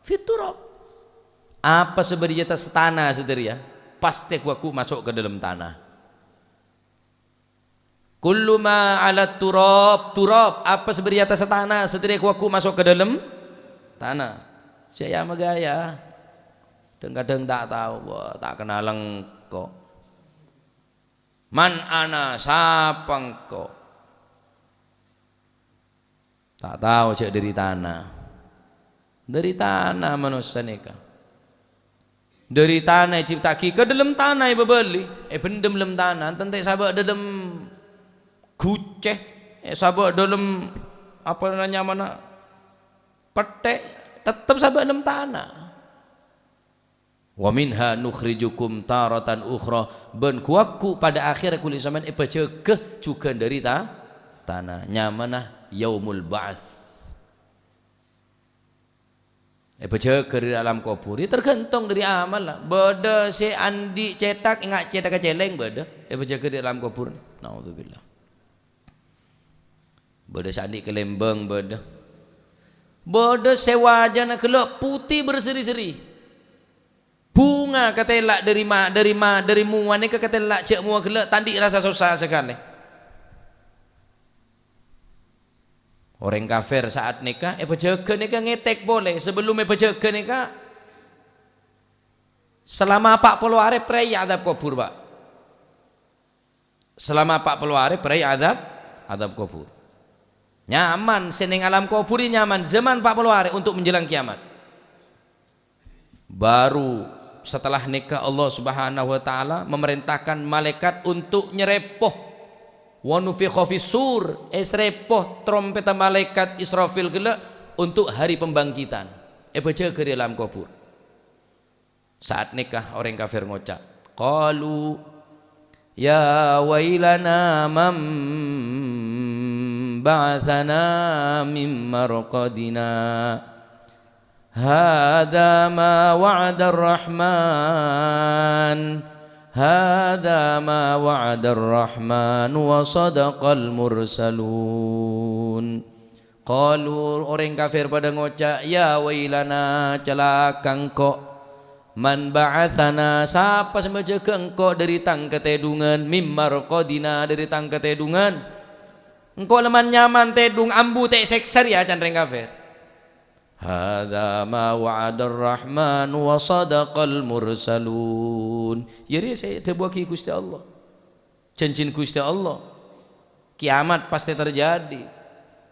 fit turab. Apa seberi atas tanah saudara ya, pasti aku masuk ke dalam tanah. Kullu ma 'ala turab, apa seberi atas tanah saudara aku masuk ke dalam tanah. Saya magaya. Kadang-kadang tak tahu, tak kenal engkau. Man ana, siapa engkau? Tak tahu cek dari tanah. Dari tanah manusia nikah. Dari tanah ciptaki ke dalam tanah bebeli bendem dalam tanah tentu sabak dalam guceh sabak dalam apa namanya mana petek tetap sabak dalam tanah. Wa minha nukhrijukum taratan ukhra, ben kuaku pada akhir kulit sampean pecegeh juga dari tanah nyamanah yaumul ba'ats. Baca ke dalam kubur tergantung dari amal lah. Beda si Andi cetak ingat cetak ke celeng beda. Baca ke dalam kubur. Naudzubillah. Beda si Andi ke Lembang beda. Beda si wajahnya kelak putih berseri-seri. Bunga katelak dari muan ni ke katelak cek muan kelak tandi rasa susah sekali. Orang kafir saat nikah, jaga nikah ngetek boleh. Sebelum jaga nikah, selama 40 hari pray adab kubur pak. Selama 40 hari pray adab kubur. Nyaman, seneng alam kubur nyaman. Zaman 40 hari untuk menjelang kiamat. Baru setelah nikah Allah Subhanahu Wa Taala memerintahkan malaikat untuk nyerepoh. Wa nufikha fis-sur, esrepoh trompet malaikat Israfil kelak untuk hari pembangkitan. Baca ke dalam kubur. Saat nikah orang kafir ngocak, qalu ya wailana man ba'athana min marqadina hadza ma wa'ada ar-rahman Hada ma wa'ada ar-rahman wa sadaqal mursalun. Qalu orang kafir pada ngocak, ya wailana celaka engkau. Man ba'athana, siapa sembaja ke engkau dari tangka tedungan, mimmar qadina dari tangka tedungan. Engkau leman nyaman tedung ambu tek sekser ya candreng kafir. Hadza ma wa'ada ar-rahman wa sadaqal mursalun. Jadi saya terbuaki Gusti Allah. Cincin Gusti Allah. Kiamat pasti terjadi.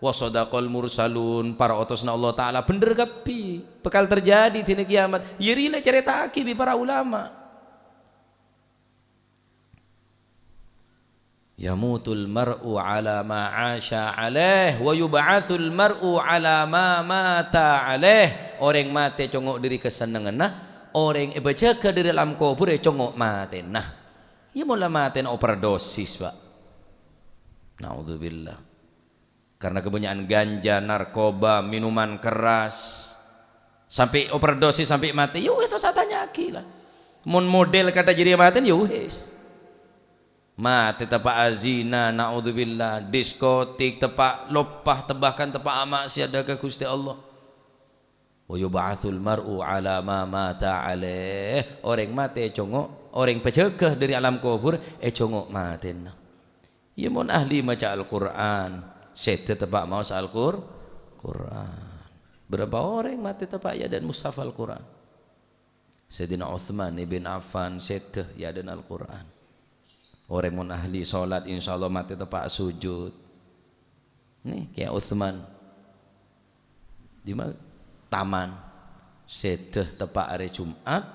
Wa sadaqal mursalun, para utusna Allah taala bener kapi bakal terjadi dina kiamat. Jadi lah cerita aki bi para ulama. Yamutul mar'u ala ma 'asha 'alaih wa yub'atsul mar'u ala ma mata 'alaih. Orang mati congok diri kesenengan nah, orang baca ke di dalam kubur congok mati nah. Ya mula mati overdosis pak. Naudzubillah. Karena kebanyakan ganja, narkoba, minuman keras sampai overdosis sampai mati. Yo itu satanya aki lah. Mun model kata jadi mati yo wis. Mati tepak azina, naudzubillah, diskotik tepak lopah tebakan tepak maksiat ke Gusti Allah. Wa yub'atsul mar'u ala ma mata 'alaih. Orang mati congok, orang pecegah dari alam kubur congok mati. Ya mun ahli maca Al-Qur'an, sete tepak maos Al-Qur'an. Berapa orang mati tepak ya dan mushaf Al-Qur'an. Sayyidina Utsman ibn Affan sete ya dan Al-Qur'an. Orang mun ahli salat insyaallah mati tepak sujud. Nih kayak Utsman di mana taman sedeh tepak hari Jumat,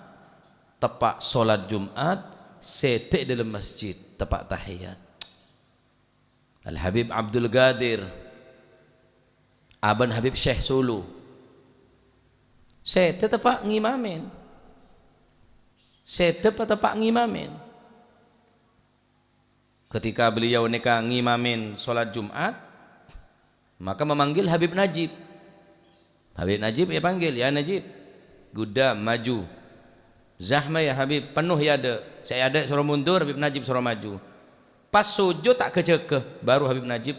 tepak salat Jumat, setek dalam masjid tepak tahiyat. Al Habib Abdul Qadir Aban Habib Syekh Solo setek tepak ngimamin, setek tepak ngimamin. Ketika beliau neka ngimamin sholat Jumat, maka memanggil Habib Najib. Habib Najib ya panggil, ya Najib, gudam maju. Zahma ya Habib, penuh ya ada. Saya ada suruh mundur, Habib Najib suruh maju. Pas sujud tak kecekeh, baru Habib Najib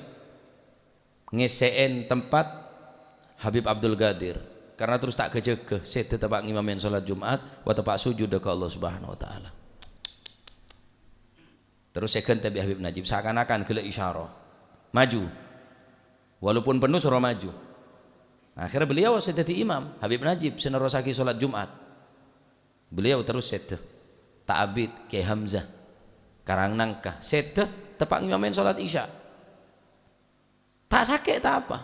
ngesein tempat Habib Abdul Qadir. Karena terus tak kecekeh, saya tetap ngimamin sholat Jumat, wa tepak sujud ke Allah Subhanahu Wa Taala. Terus saya ganti Habib Najib, seakan-akan gila isyarah, maju. Walaupun penuh suruh maju. Akhirnya beliau saya jadi imam, Habib Najib senerusaki sholat Jumat. Beliau terus saya ta'abid ke Hamzah Karang Nangka sete tepak imamin sholat isya, tak sakit tak apa,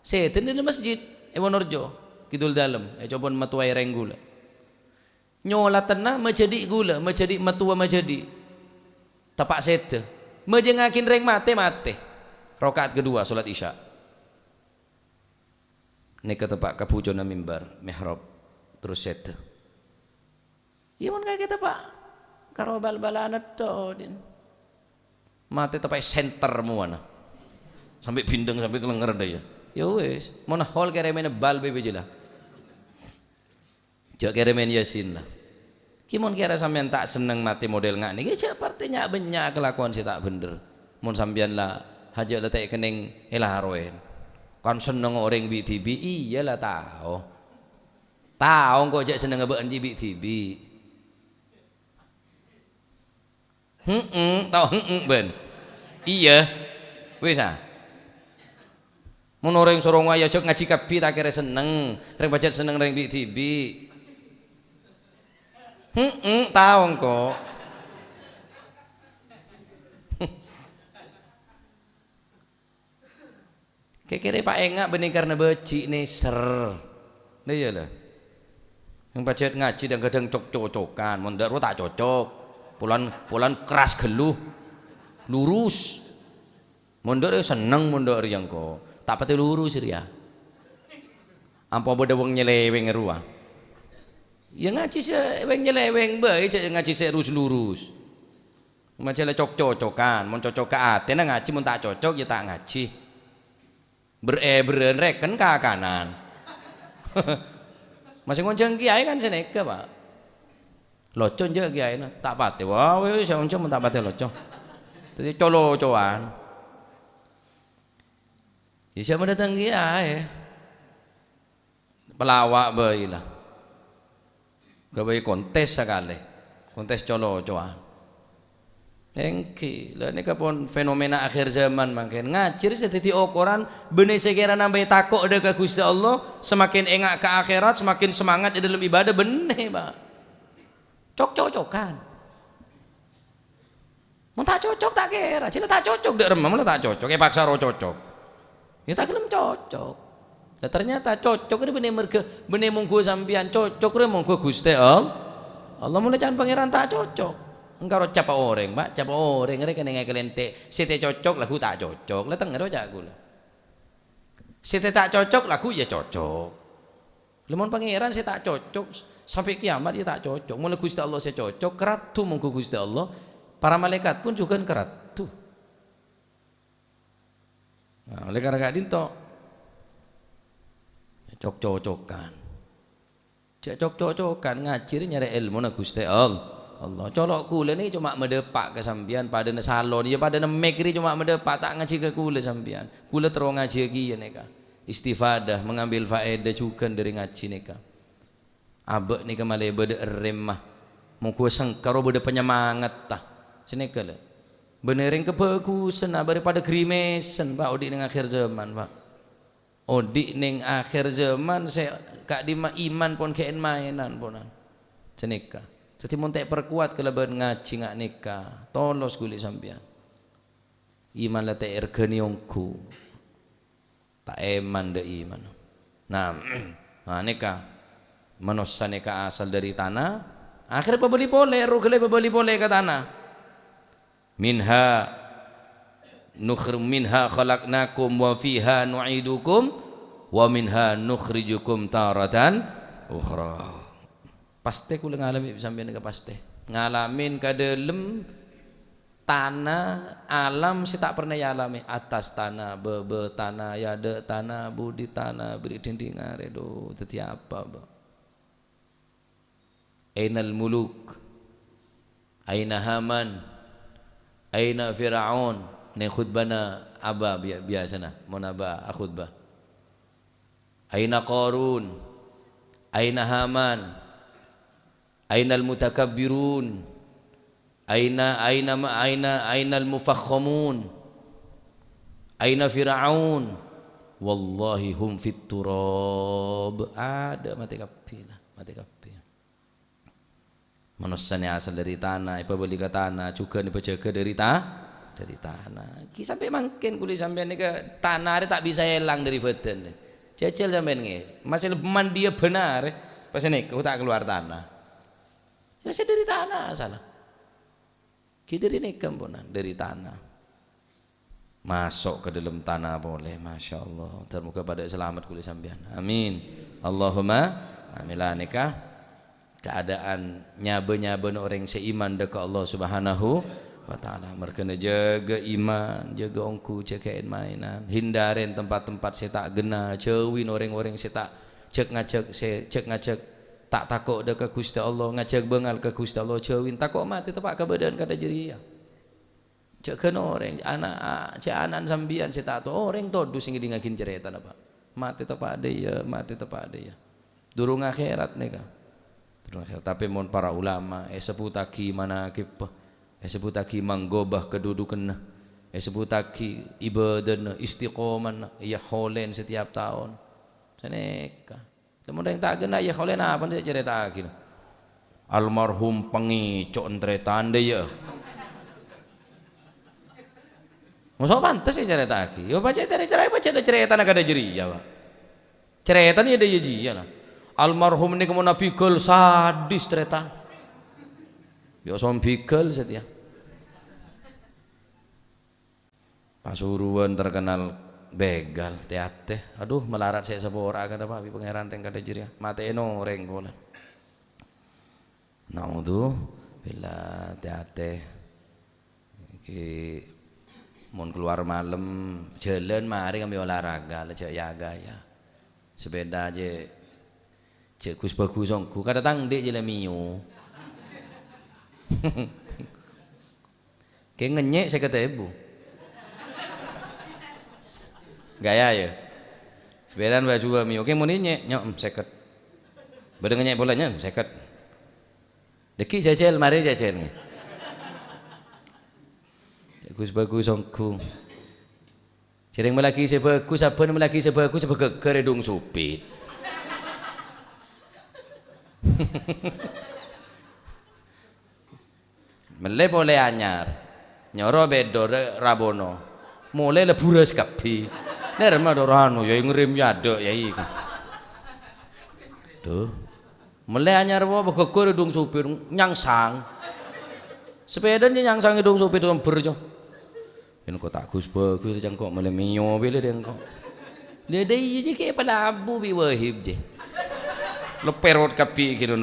sete di masjid Wonorejo kidul dalam coba metuai reng gula nyola tenah menjadi gula menjadi metua menjadi tepak sete menjengakin reng mate rokaat kedua sholat isya neka tepak kapujona mimbar mihrab terus sete iya mon kayak kita pak karo bal-balan do din mate tepai center muana sampai bindeng sampai kelenger daya ya wis mon hol keremen bal bebe lah jak keremen yasin lah kimon kira sampean tak seneng mate model ngak niki jak partinya banyak kelakuan si tak bener mon sampean lah haja letek kening elaroen kan seneng orang bi tibi iyalah tahu kok jak seneng ngebeken bi tibi tau ben iya wis mun orang sorong waya jok ngaji kabi tak kira seneng reng bacet seneng reng bi tibi tau kok kira Pak Engak benih karena beci nih ser nah iyalah yang bacet ngaji dan kadang cocok-cocokan mun daru tak cocok pulan keras geluh lurus mondok seneng mondok yang kok tak pati lurus ya ampo beda wong nyeleweng ruah ya ngaji se weng nyeleweng bae ngaji se lurus macam cocok-cocokan mon cocok ke ate nah ngaji mun tak cocok ya tak ngaji reken ke kanan masih ngonceng kiai kan seneka pak locon je kiai na tak pate wah wis oncom tak pate locon tadi colo-coan ya siapa datang kiai pelawak bae lah gawe kontes sekali kontes colo-coan engki lah ini kapon fenomena akhir zaman makin ngajir setiti ukuran benih sekira nambah takut ada ke Gusti Allah semakin engak ke akhirat semakin semangat di dalam ibadah benih pak cocok-cocokan mau tak cocok tak kira cina tak cocok dek remah malah tak cocok paksa roh cocok ya tak kelem cocok nah ternyata cocok ini benih mungku sampian cocok ini mungku Gusti Allah mulai jangan pangeran tak cocok engkau capa orang pak capa orang mereka nengai kelentek sete cocok lagu tak cocok lah tengah roh jago lah sete tak cocok lagu ya cocok lemon pangeran saya tak cocok sampai kiamat dia tak cocok mulai Gusti Allah saya cocok keratu mungku Gusti Allah para malaikat pun juga keratu nah, oleh karena dinto cocok-cocokan cocok-cocokan ngajir nyari ilmu na Gusti Allah colok kula ni cuma mendepak ke sambian pada salon ya pada mek ni cuma mendepak tak ngaji ke kula sambian kula terus ngaji kieu neka istifadah mengambil faedah juga dari ngaji neka abek ni kemale bede remah mungku sengkaro bede penyemangat tah seneka le benereng kebagusan daripada grimesen Pak odik ning akhir zaman Pak odik ning akhir zaman saya kak di iman pun keen mainan ponan seneka jadi mun tak perkuat kelebihan ngaji ngak nikah tolos kulit sampean iman la tak ergeniongku tak eman de iman nah nikah manusia nikah asal dari tanah Akhirnya pebeli boleh, rugale pebeli boleh ke tanah. Minha khalaqnakum wa fiha nu'idukum wa minha nukhrijukum taratan ukhra. Pasti kula ngalami sampeyan ke pasti. Ngalamin ka delem tanah alam si tak pernah ya alami, atas tanah bebe tanah ya de tanah budi tanah beri dinding aredo teti apa ba. Ainal muluk, aina Haman, aina Fir'aun. Ni khutbana aba biasana mon aba khutbah. Aina Qarun, aina Haman, aina al-mutakabbirun, aina al-mufakhamun, aina Fir'aun. Wallahi hum fit turab. Ada mati kapilah, mati kapil. Manusia ni asal dari tanah, ipa beli ke tanah, juga ni penjaga dari tanah. Ki sampai makin kulit sampai ni ke tanah dia tak bisa hilang dari badan. Jajal sampai ni, masih leman dia benar, pas ni aku tak keluar tanah. Masih dari tanah salah. Ki dari ni kampunan dari tanah. Masuk ke dalam tanah boleh, masya Allah. Termuka pada selamat kulit sampean. Amin. Allahumma amilah nikah. Keadaan nyaba-nyaba orang seiman dekat Allah Subhanahu wa taala. Mereka jaga iman, jaga ongku, jaga mainan, hindarin tempat-tempat saya tak gena, cewin orang-orang saya tak cek ngajak tak takut dekat Gusti Allah, ngajak bengal ke Gusti Allah, cewin takut mati tempat kebadan kada jeria. Cek kena orang anak sambian saya tak tahu orang todu sing ngingin cerita apa. Mati tempat dia, mati tempat dia. Durung akhirat nika. Tapi mon para ulama sebutaki manakib sebutaki manggobah kedudukan sebutaki ibadah istiqomah ya holen setiap tahun seneka kemudian tak kena ya holen apa saya cerita akhir almarhum pengicok entretan deh ya masa pantas saya cerita akhir yo baca cerita nak ada jeri ya pak cerita ni ada ji ya lah. Almarhum ni kemana bigol sadis ternyata. Biasa bigol setia. Pasuruan terkenal begal teate. Aduh melarat saya sepora kada Pak pangeran teng kada jiri. Mate eno reng bola. Naudzu bila teate. Iki mun keluar malam jalan mari kami olahraga lejak yaga ya. Sepeda aja cek kus bagus ongku kada tang dek je lah mio. Kayak ngenyek saya kata ibu. Gaya ya. Sepedaan baju mio kayak mau nyek nyok seket. Badeng ngenyek bolanya seket. Deki jajal mari jajal ni. Cek kus bagus ongku. Cereng melaki sebagus apa melaki sebagus sebagai keredung supit. Mele boleh anyar nyoro bedo rabono mulai leburas kapi nerma dorano ya ngerim ya ada ya iki tuh mele anyar wo begeger dong supir nyangsang sepeda ni nyangsang dong supir dong berjo ini kok tak gus bagus jang kok mele mio bele deng kok dia deh je kayak pelabu bi wahib je leperot kapi gitu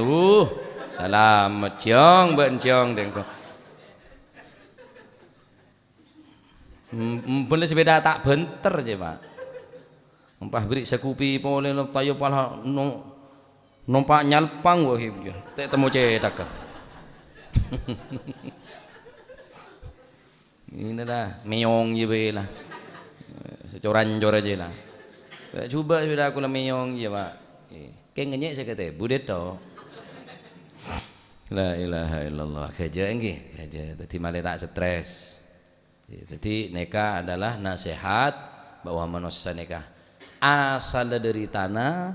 selamat ciong benciong dengko boleh sepeda tak benter je Pak umpah beri sekupi boleh tayo pala numpak nyalpang wahib je tak temu cedak ini dah meong je lah secoran-cor aja lah coba sepeda aku lah meong je Pak kayak ngenyek saya kata budet toh la ilaha illallah kerja enggih kerja jadi malah tak stres jadi nikah adalah nasihat bahwa manusia nikah asal dari tanah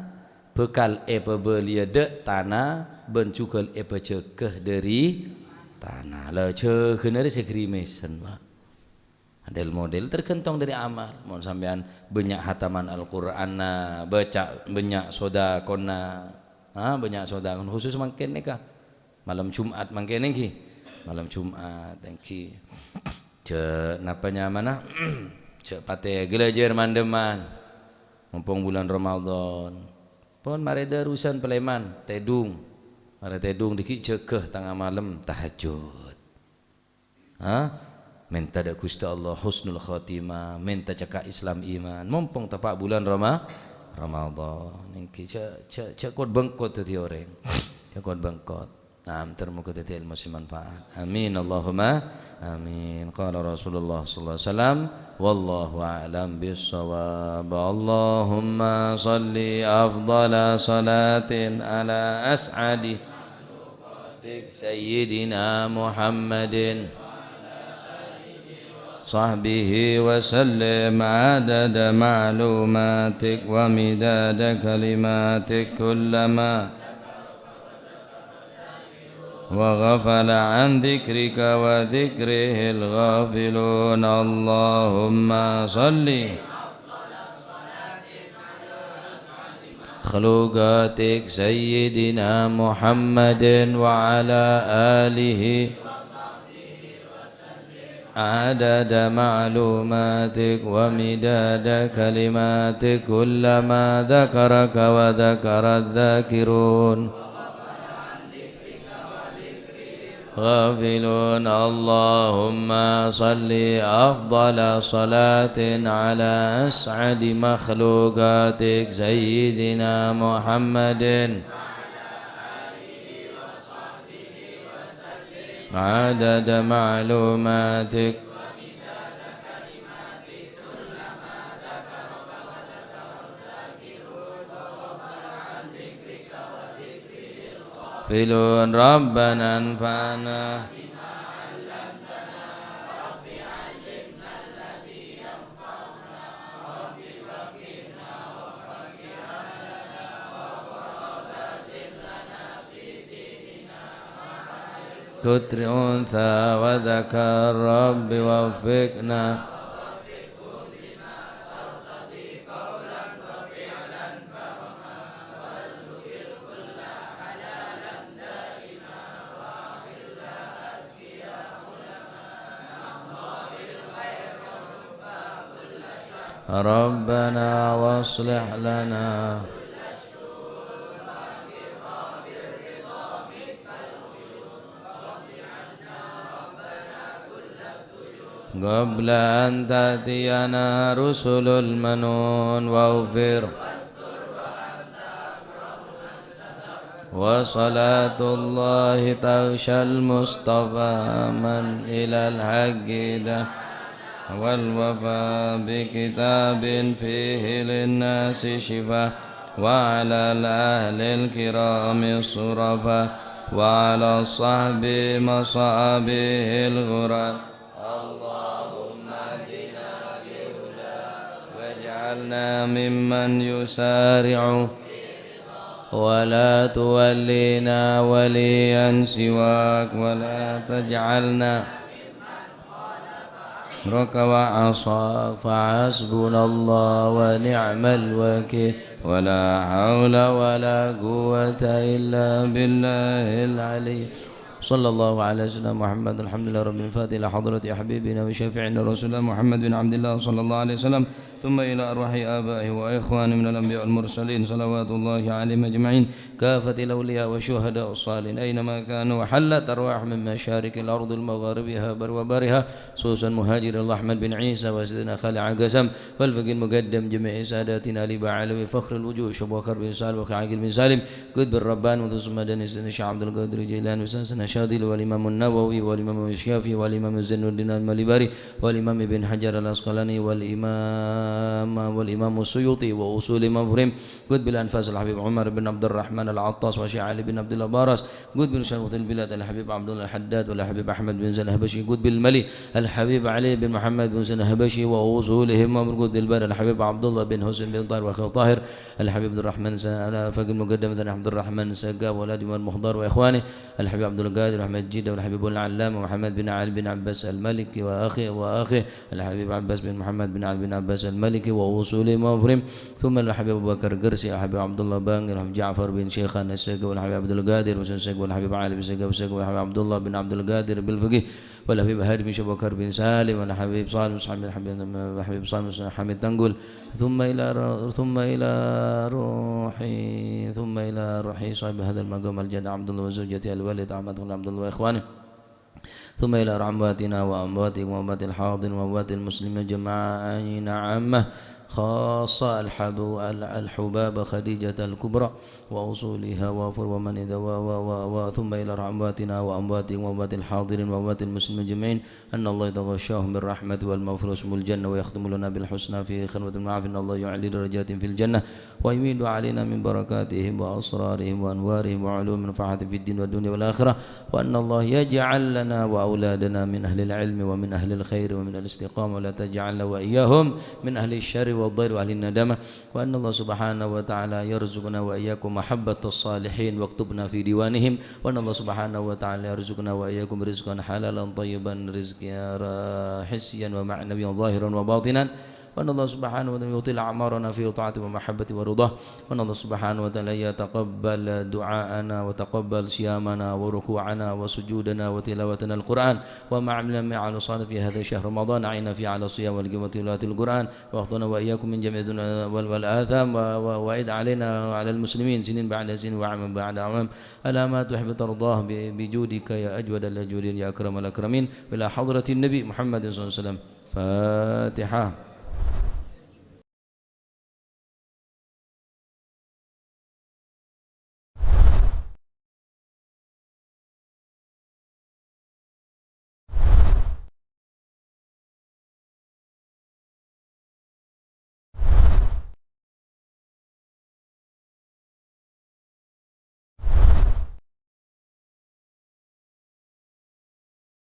bekal belia dek tanah bencukel cekeh dari tanah lah cekeh dari segrimesen Pak model tergantong dari amal mau sampean banyak hataman Al-Qur'an baca banyak sodakona banyak sodakon khusus makin nikah malam Jumat mangkene nggih. Malam Jumat, thank you. Cek napanya mana? Cek pate gelajar mandeman. Mumpung bulan Ramadan. Pon mari darusan Peleman, tedung. Mari tedung dikit cekeh tengah malam tahajud. Ha? Minta dak Gusti Allah husnul khatimah, minta cakap Islam iman. Mumpung tepat bulan Ramadan. Niki cek kod bengkot tadi orang. Cek kod bengkot. Naam termuka tadi ilmu si manfaat. Amin Allahumma amin. Qala Rasulullah sallallahu alaihi wasallam wallahu a'lam bis-shawab. Allahumma salli afdala salatin ala as'adi sayyidina Muhammadin sahbihi wa sallim adada ma'lumatik wa midada kalimatik kullama وغفل عن ذكرك وذكره الغافلون اللهم صل خلوقاتك سيدنا محمد وعلى آله عدد معلوماتك ومداد كلماتك كلما ذكرك وذكر الذاكرون غافلون اللهم صل أفضل صلاة على أسعد مخلوقاتك سيدنا محمد عدد معلوماتك فلون ربنا انفعنا كتر أنثى وذكر رب وفقنا ربنا واصلح لنا قبل أن تأتينا رسل المنون واغفر وصلاة الله تغشى المصطفى من إلى الحق ده والوفاء بكتاب فيه للناس شفاء وعلى الأهل الكرام الصرفاء وعلى الصحب مصابه الغرر اللهم اهدنا بهداك واجعلنا ممن يسارع ولا تولينا وليا سواك ولا تجعلنا رك وعصاك فحسبنا الله ونعم الوكيل ولا حول ولا قوة إلا بالله العلي صلى الله على سيدنا محمد الحمد لله رب الفاتح إلى حضرة حبيبنا وشافعنا رسول الله محمد بن عبد الله صلى الله عليه وسلم ثم إلى أرواح آبائه وإخوانه من الأنبياء والمرسلين صلوات الله عليهم أجمعين كافة الأولياء والشهداء والصالحين أينما كانوا وحلت أرواح من مشارق الأرض المغاربها بر وبرها خصوصا مهاجر الله أحمد بن عيسى وسيدنا خالد عقسم والفقيه المقدم جميع ساداتنا لبا علوي فخر الوجوه شبو بكر بن سالم وعاقل بن سالم قطب الربان وثم مدني سيدنا الشيخ عبد القادر الجيلاني وسيدنا شاذلي والإمام النووي والإمام الشافعي والإمام زين الدين المالباري والإمام ابن حجر العسقلاني والإمام السيوطي وأصول مفهم قطب الأنفاس الحبيب عمر بن عبد الرحمن العطاس وشيخ علي بن عبد الله بارس قطب شرف البلاد الحبيب عبد الله الحداد والحبيب أحمد بن زين الهبشي قطب الملي الحبيب علي بن محمد بن زين الهبشي وأصولهم قطب البر الحبيب عبد الله بن حسين بن طاهر وأخي طاهر الحبيب عبد الرحمن فقد المقدم عبد الرحمن سقا ولاد المحضر وإخوانه الحبيب عبد القادر محمد جيد والحبيب العلامة محمد بن علي بن عباس المالكي وأخي الحبيب عباس بن محمد بن علي بن عباس المالكي وأصول مفرم ثم الحبيب أبو بكر قرسي الحبيب عبد الله بانغ الحبيب جعفر بن شيخان السيق والحبيب عبد القادر والسيق والحبيب علي بن سيق والحبيب عبد الله بن عبد القادر بالفقيه والحبيب هادي بن بكر بن سالم والحبيب صالح بن حبيب صالح بن حميد تنقل ثم إلى روحي صاحب هذا المقام الجد عبد الله وزوجته الوالد أحمد بن عبد الله وإخوانه ثم إلى أمواتنا وأمواتكم وأموات الحاضر وأموات المسلمين جميعا عامة خاصة الحباب خديجة الكبرى وأصولها ومن إذا ثم إلى أمواتنا وأمواتهم وأموات الحاضرين وأموات المسلمين جميعين أن الله يتغشاهم بالرحمة والمغفرة واسم الجنة ويختم لنا بالحسنى في خلوة المعافي أن الله يعلي درجات في الجنة ويميد علينا من بركاتهم وأسرارهم وأنوارهم وعلوم منفعة في الدين والدنيا والآخرة وأن الله يجعل لنا وأولادنا من أهل العلم ومن أهل الخير ومن الاستقامة ولا تجعلنا وإياهم من أهل الشر والضير وأهل الندامة وأن الله سبحانه وتعالى يرزقنا وإياكم محبة الصالحين واكتبنا في ديوانهم وأن الله سبحانه وتعالى يرزقنا وإياكم رزقا حلالا طيبا رزقا حسيا ومعنويا ظاهرا وباطنا وأن الله سبحانه وتعالى يطيل أعمارنا في طاعته ومحبته ورضاه وأن الله سبحانه وتعالى يتقبل دعاءنا وتقبل صيامنا وركوعنا وسجودنا وتلاوتنا القرآن وما عملنا على صالح في هذا الشهر رمضان أعنا فيه على الصيام والقيام وتلاوة القرآن واحفظنا وإياكم من جميع الذنوب والآثام وأعد علينا وعلى المسلمين سنين بعد سنين وعام بعد عام ألا ما تحب ترضاه بجودك يا أجود الأجودين يا أكرم الأكرمين إلى حضرة النبي محمد صلى الله عليه وسلم فاتحة